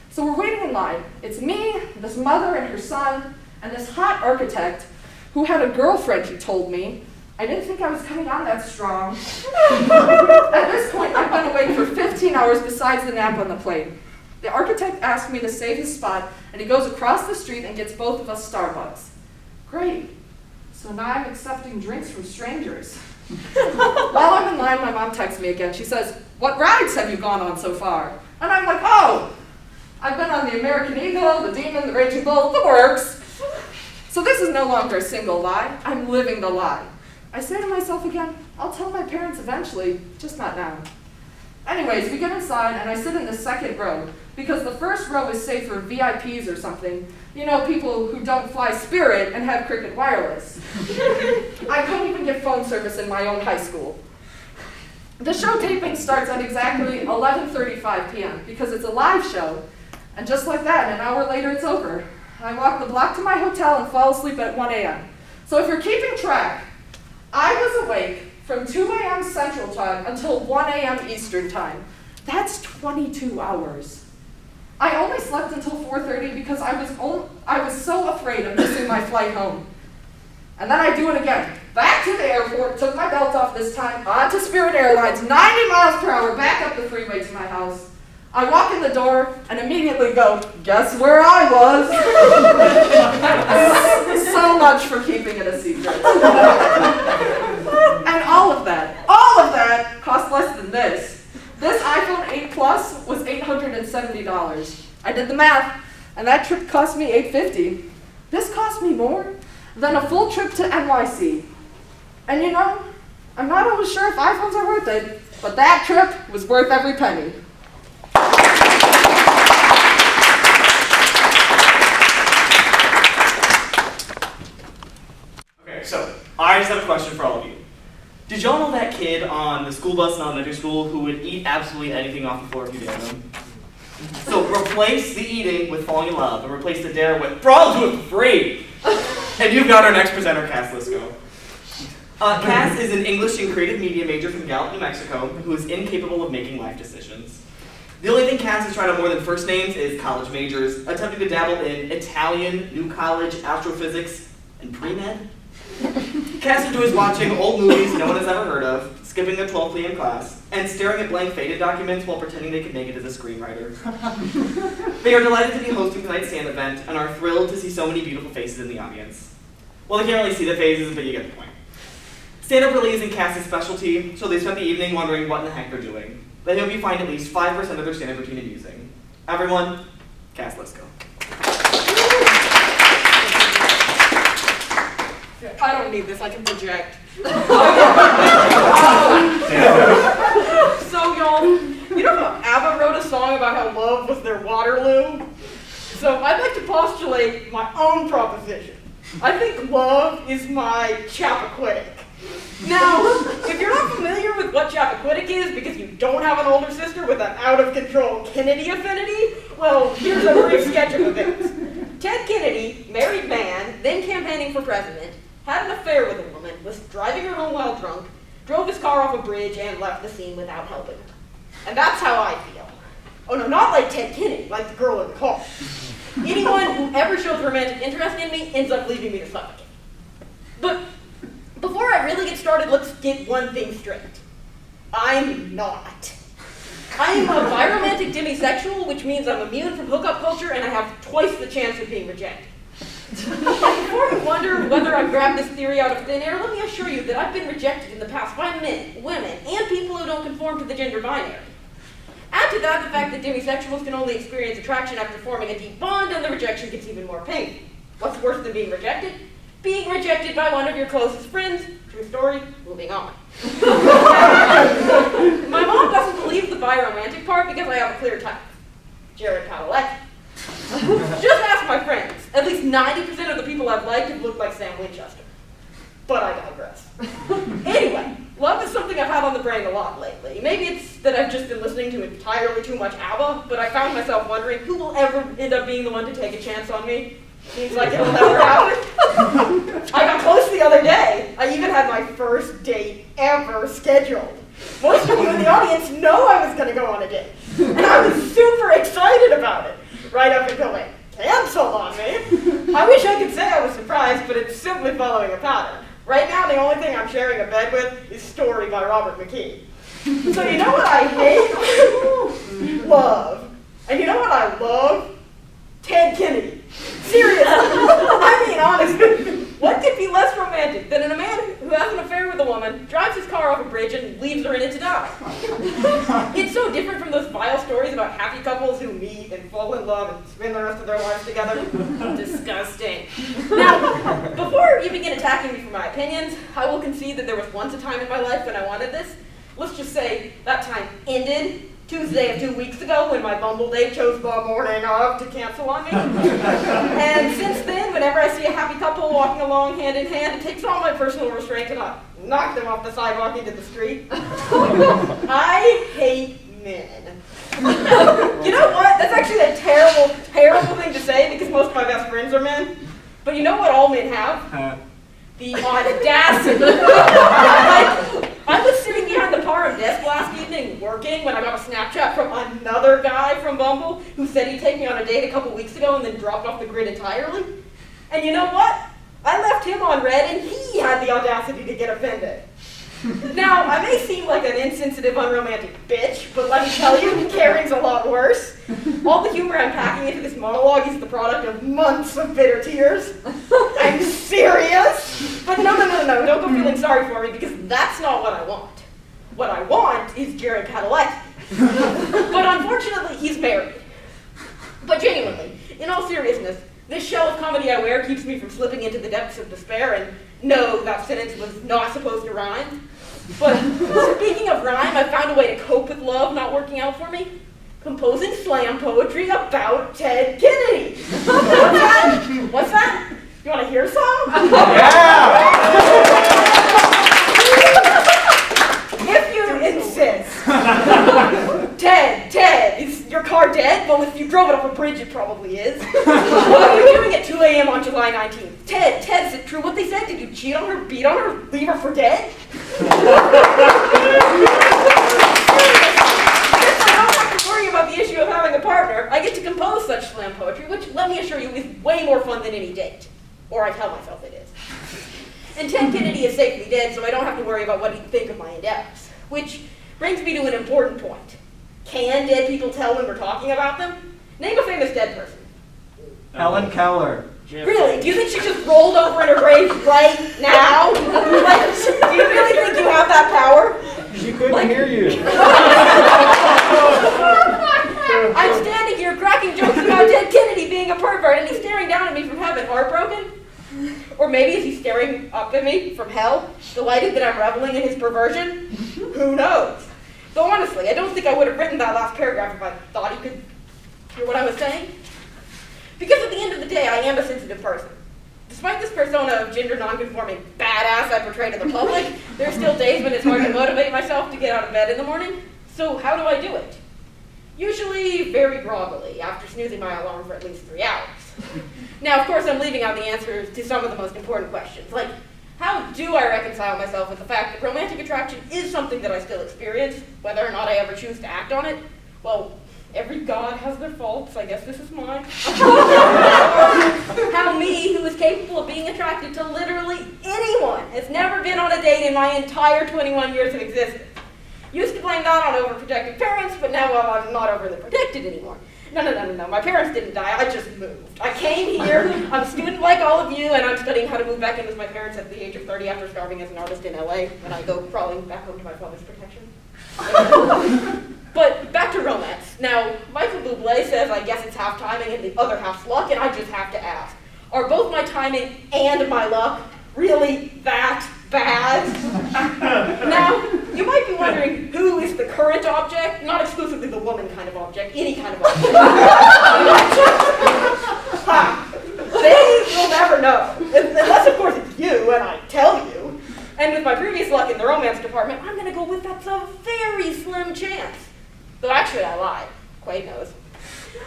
So we're waiting in line. It's me, this mother and her son, and this hot architect who had a girlfriend, he told me. I didn't think I was coming on that strong. At this point, I've been awake for 15 hours besides the nap on the plane. The architect asked me to save his spot, and he goes across the street and gets both of us Starbucks. Great. So now I'm accepting drinks from strangers. While I'm in line, my mom texts me again. She says, "What rides have you gone on so far?" And I'm like, "Oh, I've been on the American Eagle, the Demon, the Raging Bull, the works." So this is no longer a single lie. I'm living the lie. I say to myself again, I'll tell my parents eventually, just not now. Anyways, we get inside, and I sit in the second row, because the first row is safe for VIPs or something. You know, people who don't fly Spirit and have Cricket Wireless. I couldn't even get phone service in my own high school. The show taping starts at exactly 11:35 p.m. because it's a live show, and just like that, an hour later it's over. I walk the block to my hotel and fall asleep at 1 a.m. So if you're keeping track, I was awake from 2 a.m. Central Time until 1 a.m. Eastern Time. That's 22 hours. I only slept until 4:30 because I was so afraid of missing my flight home. And then I do it again. Back to the airport, took my belt off this time, onto Spirit Airlines, 90 miles per hour, back up the freeway to my house. I walk in the door and immediately go, guess where I was? So much for keeping it a secret. And all of that cost less than this. This iPhone 8 Plus was $870. I did the math, and that trip cost me $850. This cost me more than a full trip to NYC. And you know, I'm not always sure if iPhones are worth it, but that trip was worth every penny. Okay, so I just have a question for all of you. Did y'all know that kid on the school bus in elementary school who would eat absolutely anything off the floor if you dared him? So replace the eating with falling in love, and replace the dare with, "Bro, I'll do it for free!" And you've got our next presenter, Cass Lisko. Cass is an English and creative media major from Gallup, New Mexico, who is incapable of making life decisions. The only thing Cass has tried out more than first names is college majors, attempting to dabble in Italian, New College, astrophysics, and pre-med. Cass enjoys watching old movies no one has ever heard of, skipping the 12 p.m. class, and staring at blank faded documents while pretending they could make it as a screenwriter. They are delighted to be hosting tonight's stand event and are thrilled to see so many beautiful faces in the audience. Well, they can't really see the faces, but you get the point. Stand-up really isn't Cass's specialty, so they spent the evening wondering what in the heck they're doing. They hope you find at least 5% of their stand-up routine amusing. Everyone, Cass Lisko. I don't need this, I can project. So y'all, you know how ABBA wrote a song about how love was their Waterloo? So I'd like to postulate my own proposition. I think love is my Chappaquiddick. Now, if you're not familiar with what Chappaquiddick is because you don't have an older sister with an out-of-control Kennedy affinity, well, here's a brief sketch of events. Ted Kennedy, married man, then campaigning for president, had an affair with a woman, was driving her home while drunk, drove his car off a bridge, and left the scene without helping her. And that's how I feel. Oh no, not like Ted Kennedy, like the girl in the car. Anyone who ever shows romantic interest in me ends up leaving me to suffocate. But before I really get started, let's get one thing straight. I'm not. I am a biromantic demisexual, which means I'm immune from hookup culture and I have twice the chance of being rejected. Before you wonder whether I grabbed this theory out of thin air, let me assure you that I've been rejected in the past by men, women, and people who don't conform to the gender binary. Add to that the fact that demisexuals can only experience attraction after forming a deep bond, and the rejection gets even more painful. What's worse than being rejected? Being rejected by one of your closest friends. True story, moving on. My mom doesn't believe the biromantic part because I have a clear type. Jared Padalecki. Just ask my friends. At least 90% of the people I've liked have looked like Sam Winchester. But I digress. Anyway, love is something I've had on the brain a lot lately. Maybe it's that I've just been listening to entirely too much ABBA, but I found myself wondering who will ever end up being the one to take a chance on me. Seems like it'll never happen. I got close the other day. I even had my first date ever scheduled. Most of you in the audience know I was going to go on a date. And I was super excited about it, right up until they canceled on me. I wish I could say I was surprised, but it's simply following a pattern. Right now, the only thing I'm sharing a bed with is Story by Robert McKee. So you know what I hate? Love. And you know what I love? Ted Kennedy. Seriously. I mean, honestly, what could be less romantic than a man who has an affair with a woman, drives his car off a bridge, and leaves her in it to die? It's so different from those vile stories about happy couples who meet and fall in love and spend the rest of their lives together. Disgusting. Now, before you begin attacking me for my opinions, I will concede that there was once a time in my life when I wanted this. Let's just say that time ended Tuesday of 2 weeks ago when my Bumble date chose the morning of to cancel on me. And since then, whenever I see a happy couple walking along hand in hand, it takes all my personal restraint and I knock them off the sidewalk into the street. I hate men. You know what? That's actually a terrible, terrible thing to say because most of my best friends are men. But you know what all men have? The audacity. I was sitting behind the Parham desk last evening working when I got a Snapchat from another guy from Bumble who said he'd take me on a date a couple weeks ago and then dropped off the grid entirely. And you know what? I left him on red and he had the audacity to get offended. Now, I may seem like an insensitive, unromantic bitch, but let me tell you, caring's a lot worse. All the humor I'm packing into this monologue is the product of months of bitter tears. I'm serious. But no, don't go feeling sorry for me because that's not what I want. What I want is Jared Padalecki. But unfortunately, he's married. But genuinely, in all seriousness, this shell of comedy I wear keeps me from slipping into the depths of despair, and no, that sentence was not supposed to rhyme. But speaking of rhyme, I found a way to cope with love not working out for me. Composing slam poetry about Ted Kennedy. What's that? You want to hear some? Yeah! If you insist. Ted, is your car dead? Well, if you drove it off a bridge, it probably is. What are you doing at 2 a.m. on July 19th? Ted, is it true what they said? Did you cheat on her, beat on her, leave her for dead? Since I don't have to worry about the issue of having a partner, I get to compose such slam poetry, which, let me assure you, is way more fun than any date. Or I tell myself it is. And Ted Kennedy is safely dead, so I don't have to worry about what he'd think of my endeavors. Which brings me to an important point. Can dead people tell when we're talking about them? Name a famous dead person. Helen Keller. Really? Do you think she just rolled over in her grave right now? Like, do you really think you have that power? She couldn't hear you. I'm standing here cracking jokes about Ted Kennedy being a pervert, and he's staring down at me from heaven, heartbroken? Or maybe is he staring up at me from hell, delighted that I'm reveling in his perversion? Who knows? Though honestly, I don't think I would have written that last paragraph if I thought he could hear what I was saying. Because at the end of the day, I am a sensitive person. Despite this persona of gender non-conforming badass I portray to the public, there are still days when it's hard to motivate myself to get out of bed in the morning. So how do I do it? Usually very groggily, after snoozing my alarm for at least 3 hours. Now, of course, I'm leaving out the answers to some of the most important questions, like, how do I reconcile myself with the fact that romantic attraction is something that I still experience, whether or not I ever choose to act on it? Well, every god has their faults, I guess this is mine. How me, who is capable of being attracted to literally anyone, has never been on a date in my entire 21 years of existence. Used to blame that on overprotective parents, but now, well, I'm not overly protected anymore. No. My parents didn't die, I just moved. I came here, I'm a student like all of you, and I'm studying how to move back in with my parents at the age of 30 after starving as an artist in LA, and I go crawling back home to my father's protection. But back to romance. Now, Michael Bublé says I guess it's half timing and the other half's luck, and I just have to ask, are both my timing and my luck really that bad? Now, you might be wondering who is the current object, not exclusively the woman kind of object, any kind of object. They will never know, unless of course it's you and I tell you. And with my previous luck in the romance department, I'm gonna go with that's a very slim chance. Though actually I lied, Quade knows.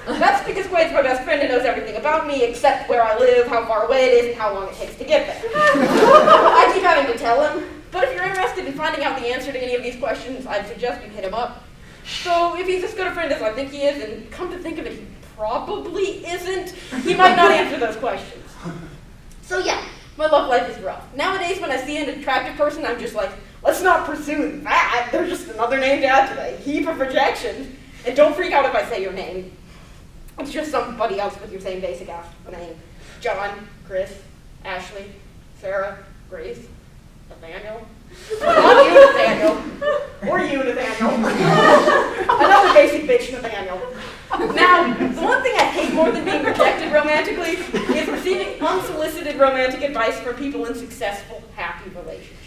That's because Quade's my best friend and knows everything about me except where I live, how far away it is, and how long it takes to get there. I keep having to tell him, but if you're interested in finding out the answer to any of these questions, I'd suggest you hit him up. So if he's as good a friend as I think he is, and come to think of it, he probably isn't, he might not answer those questions. So yeah, my love life is rough. Nowadays when I see an attractive person, I'm just like, let's not pursue that. They're just another name to add to a heap of rejections. And don't freak out if I say your name. It's just somebody else with your same basic name. John, Chris, Ashley, Sarah, Grace, Nathaniel. Not you, Nathaniel. Or you, Nathaniel. Another basic bitch, Nathaniel. Now, the one thing I hate more than being rejected romantically is receiving unsolicited romantic advice from people in successful, happy relationships.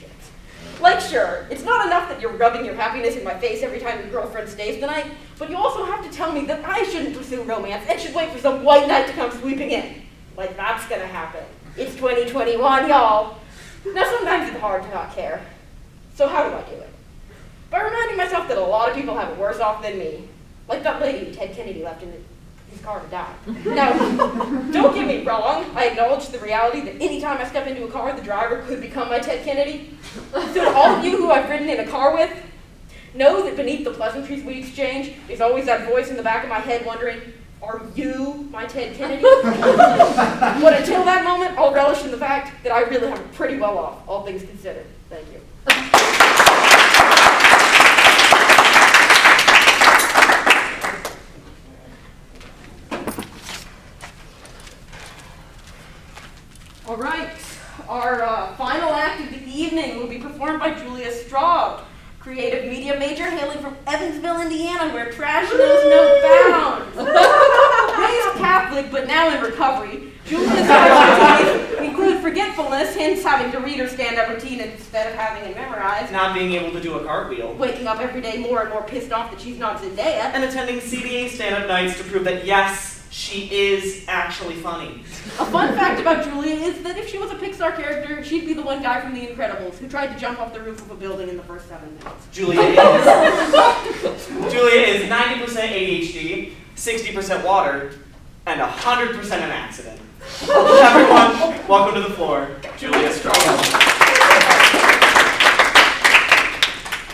Like, sure, it's not enough that you're rubbing your happiness in my face every time your girlfriend stays the night, but you also have to tell me that I shouldn't pursue romance and should wait for some white knight to come sweeping in. Like, that's gonna happen. It's 2021, y'all. Now, sometimes it's hard to not care. So how do I do it? By reminding myself that a lot of people have it worse off than me. Like that lady Ted Kennedy left in his car to die. Now, don't get me wrong, I acknowledge the reality that any time I step into a car, the driver could become my Ted Kennedy. So to all of you who I've ridden in a car with, know that beneath the pleasantries we exchange is always that voice in the back of my head wondering, are you my Ted Kennedy? But until that moment, I'll relish in the fact that I really have it pretty well off, all things considered. Thank you. All right, our final act of the evening will be performed by Straub, creative media major hailing from Evansville, Indiana, where trash knows no bounds. Raised Catholic, but now in recovery, Julia's specialties include forgetfulness, hence having to read her stand-up routine instead of having it memorized. Not being able to do a cartwheel. Waking up every day more and more pissed off that she's not Zendaya. And attending CDA stand-up nights to prove that, yes, she is actually funny. A fun fact about Julia is that if she was a Pixar character, she'd be the one guy from The Incredibles who tried to jump off the roof of a building in the first 7 minutes. Julia is 90% ADHD, 60% water, and 100% an accident. Everyone, welcome to the floor, Julia Straub.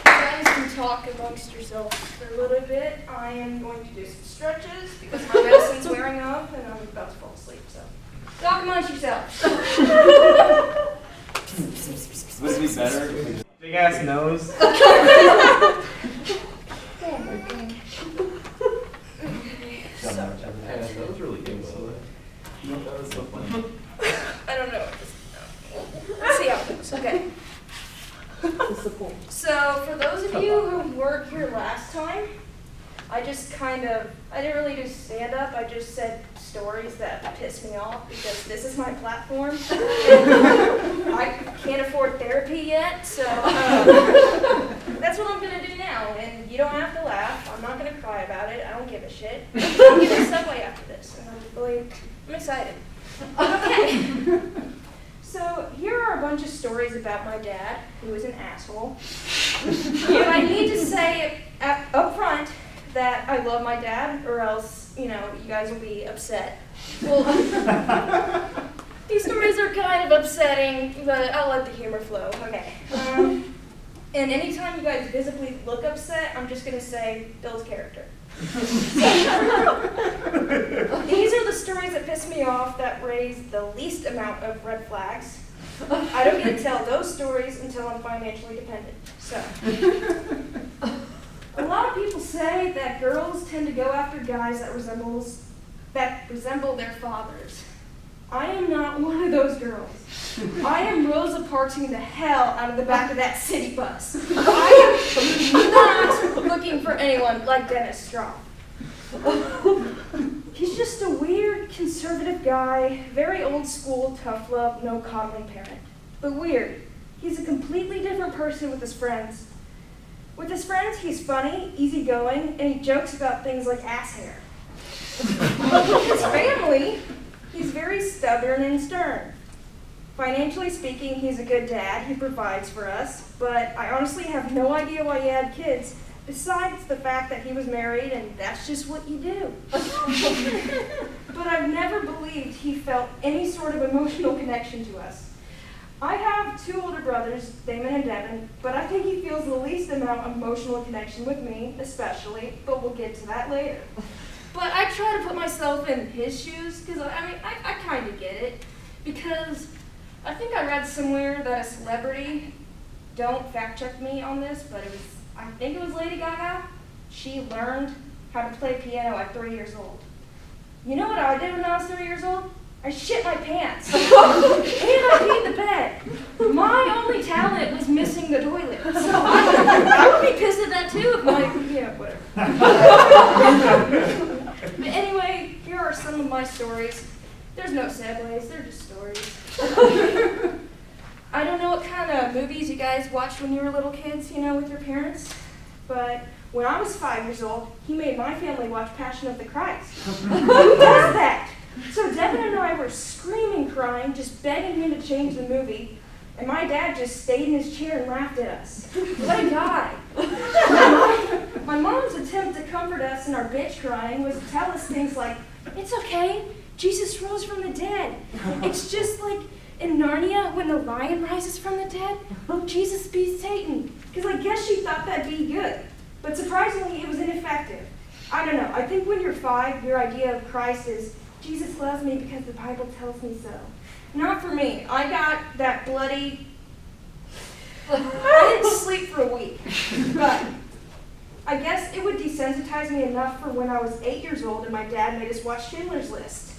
You guys can talk amongst yourselves for a little bit. I am going to do some stretches because my medicine's wearing off and I'm about to fall asleep. So, talk amongst yourselves. Would it be better? Big ass nose. That was really good. That was so funny. I don't know. Let's see how it goes. Okay. So, for those of you who weren't here last time, I didn't really do stand-up, I just said stories that piss me off because this is my platform. And I can't afford therapy yet, so that's what I'm going to do now. And you don't have to laugh, I'm not going to cry about it, I don't give a shit. I'm getting a Subway after this, and I'm excited. Okay. So here are a bunch of stories about my dad, who is an asshole. And I need to say up front that I love my dad, or else you guys will be upset. Well, these stories are kind of upsetting, but I'll let the humor flow. Okay. And anytime you guys visibly look upset, I'm just going to say Bill's character. These are the stories that piss me off that raise the least amount of red flags. I don't get to tell those stories until I'm financially dependent. So, a lot of people say that girls tend to go after guys that resemble their fathers. I am not one of those girls. I am Rosa Parksing the hell out of the back of that city bus. I am not looking for anyone like Dennis Straub. He's just a weird, conservative guy, very old school, tough love, no coddling parent. But weird. He's a completely different person with his friends. With his friends, he's funny, easygoing, and he jokes about things like ass hair. But with his family, he's very stubborn and stern. Financially speaking, he's a good dad. He provides for us, but I honestly have no idea why he had kids, besides the fact that he was married and that's just what you do. But I've never believed he felt any sort of emotional connection to us. I have 2 older brothers, Damon and Devin, but I think he feels the least amount of emotional connection with me, especially, but we'll get to that later. But I try to put myself in his shoes, because I kind of get it. Because I think I read somewhere that a celebrity, don't fact check me on this, but I think it was Lady Gaga. She learned how to play piano at 3 years old. You know what I did when I was 3 years old? I shit my pants. And I peed the bed. My only talent was missing the toilet. So I would be pissed at that too if whatever. But anyway, here are some of my stories. There's no segues, they're just stories. I don't know what kind of movies you guys watched when you were little kids, with your parents. But when I was 5 years old, he made my family watch Passion of the Christ. Who does that? So Devin and I were screaming, crying, just begging him to change the movie, and my dad just stayed in his chair and laughed at us. What a guy. My mom's attempt to comfort us in our bitch crying was to tell us things like, it's okay, Jesus rose from the dead. It's just like in Narnia when the lion rises from the dead, Jesus beats Satan. Because I guess she thought that'd be good. But surprisingly, it was ineffective. I don't know, I think when you're 5, your idea of Christ is, Jesus loves me because the Bible tells me so. Not for me. I got that bloody... I didn't sleep for a week. But I guess it would desensitize me enough for when I was 8 years old and my dad made us watch Schindler's List.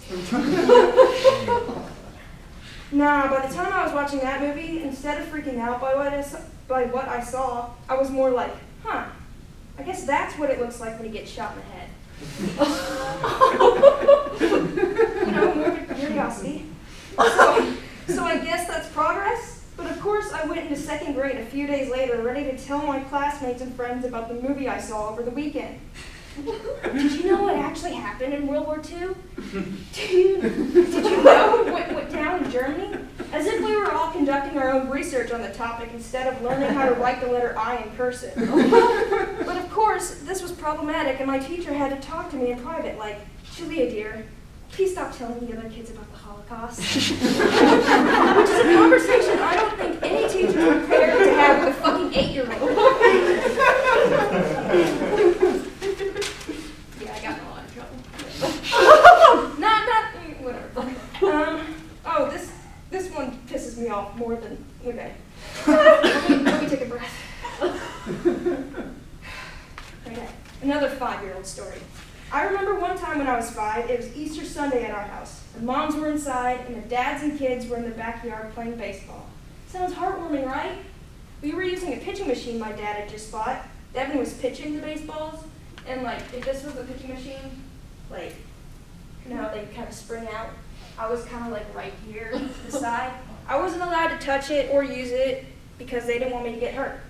Nah, by the time I was watching that movie, instead of freaking out by what I saw, I was more like, I guess that's what it looks like when you get shot in the head. Morbid curiosity. So I guess that's progress. But of course, I went into 2nd grade a few days later, ready to tell my classmates and friends about the movie I saw over the weekend. Did you know what actually happened in World War II? Did you know what went down in Germany? As if we were all conducting our own research on the topic instead of learning how to write the letter I in cursive. But of course, this was problematic, and my teacher had to talk to me in private, like, Julia, dear, please stop telling the other kids about the Holocaust. Which is a conversation I don't think any teacher is prepared to have with a fucking 8-year-old. Yeah, I got in a lot of trouble. Whatever. This one pisses me off more than, okay. Let me take a breath. Okay, another 5-year-old story. I remember one time when I was 5, it was Easter Sunday at our house. The moms were inside, and the dads and kids were in the backyard playing baseball. Sounds heartwarming, right? We were using a pitching machine my dad had just bought. Devin was pitching the baseballs, and if this was a pitching machine, they kind of spring out. I was kind of right here to the side. I wasn't allowed to touch it or use it because they didn't want me to get hurt.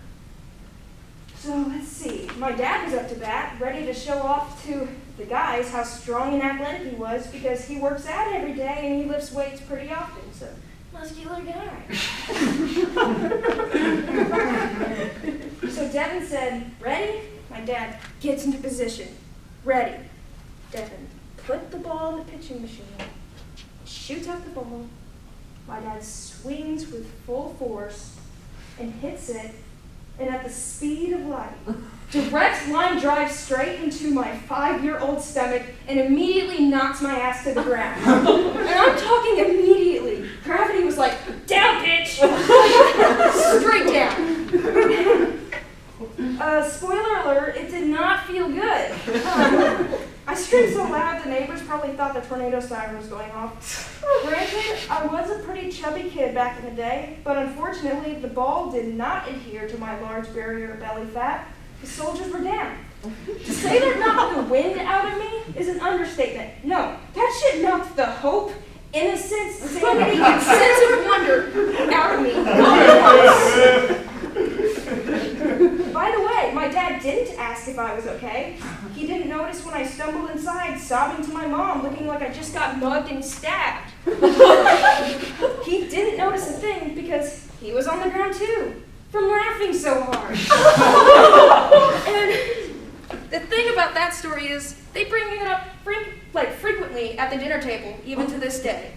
So let's see. My dad was up to bat, ready to show off to the guys how strong and athletic he was because he works out every day and he lifts weights pretty often. So, muscular guy. So Devin said, ready? My dad gets into position. Ready. Devin, put the ball in the pitching machine, shoots out the ball. My dad swings with full force and hits it, and at the speed of light, direct line drives straight into my 5-year-old stomach and immediately knocks my ass to the ground. And I'm talking immediately. Gravity was like, down, bitch! Straight down. Spoiler alert, it did not feel good. I screamed so loud the neighbors probably thought the tornado siren was going off. Granted, I was a pretty chubby kid back in the day, but unfortunately the ball did not adhere to my large barrier of belly fat. The soldiers were down. To say that knocked the wind out of me is an understatement. No, that shit knocked the hope, innocence, sanity, and sense of wonder out of me. By the way, my dad didn't ask if I was okay. He didn't notice when I stumbled inside, sobbing to my mom, looking like I just got mugged and stabbed. He didn't notice a thing because he was on the ground too, from laughing so hard. And the thing about that story is they bring it up frequently at the dinner table, even to this day.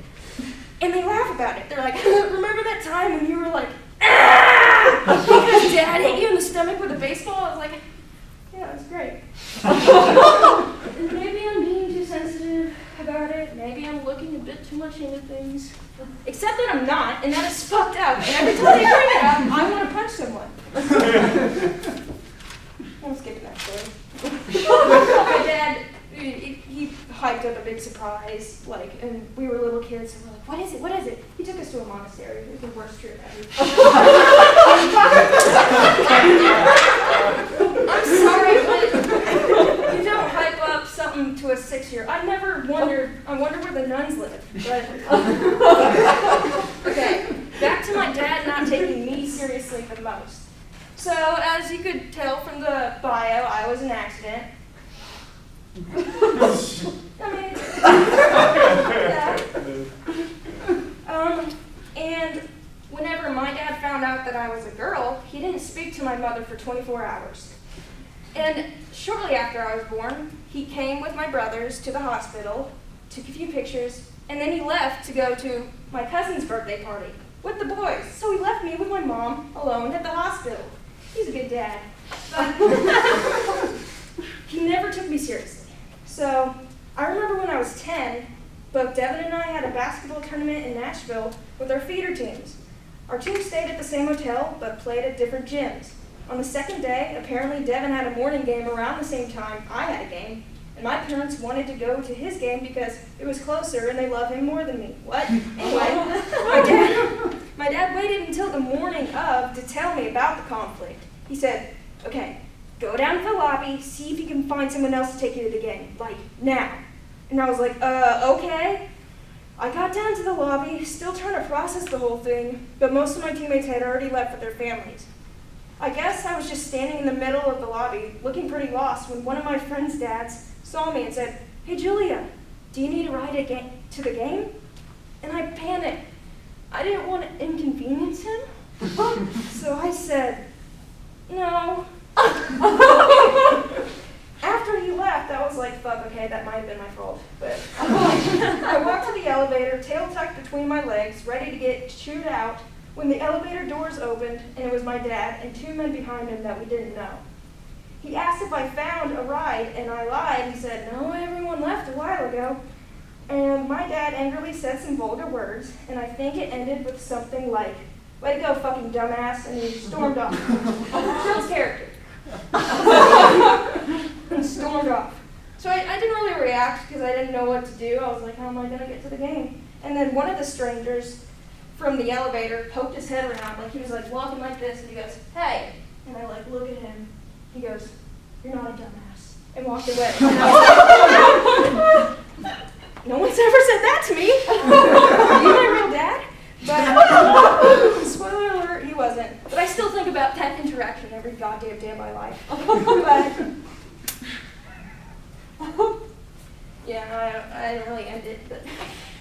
And they laugh about it. They're like, remember that time when you were like, ah! Because Dad hit you in the stomach with a baseball? I was like, yeah, it was great. And maybe I'm being too sensitive about it. Maybe I'm looking a bit too much into things. Except that I'm not, and that is fucked up. And every time they bring it up, I want to punch someone. I'm skipping that story. My dad, he hyped up a big surprise, and we were little kids, and we're like, what is it, what is it? He took us to a monastery. It was the worst trip ever. I'm sorry, but you don't hype up something to a 6-year. I wonder where the nuns live. But, okay, back to my dad not taking me seriously the most. So, as you could tell from the bio, I was an accident. And whenever my dad found out that I was a girl, he didn't speak to my mother for 24 hours. And shortly after I was born, he came with my brothers to the hospital, took a few pictures, and then he left to go to my cousin's birthday party with the boys. So he left me with my mom alone at the hospital. He's a good dad. But he never took me seriously. So I remember when I was 10, both Devin and I had a basketball tournament in Nashville with our feeder teams. Our team stayed at the same hotel, but played at different gyms. On the second day, apparently Devin had a morning game around the same time I had a game, and my parents wanted to go to his game because it was closer and they love him more than me. What? Anyway, my dad waited until the morning of to tell me about the conflict. He said, okay, go down to the lobby, see if you can find someone else to take you to the game, now. And I was like, okay. I got down to the lobby, still trying to process the whole thing, but most of my teammates had already left with their families. I guess I was just standing in the middle of the lobby, looking pretty lost, when one of my friend's dads saw me and said, hey Julia, do you need a ride to the game? And I panicked. I didn't want to inconvenience him, so I said, no. After he left, I was like, fuck, okay, that might have been my fault. But I walked to the elevator, tail tucked between my legs, ready to get chewed out, when the elevator doors opened, and it was my dad and 2 men behind him that we didn't know. He asked if I found a ride, and I lied. He said, no, everyone left a while ago. And my dad angrily said some vulgar words, and I think it ended with something like, way to go, fucking dumbass, and he stormed off. Chill's character. And stormed off. So I didn't really react because I didn't know what to do. I was like, how am I going to get to the game? And then one of the strangers from the elevator poked his head around, he was walking like this, and he goes, hey. And I look at him. He goes, you're not a dumbass. And walked away. And I was like, no one's ever said that to me. Are you my real dad? But spoiler alert, he wasn't. But I still think about that interaction every goddamn day of my life. But yeah, I didn't really end it, but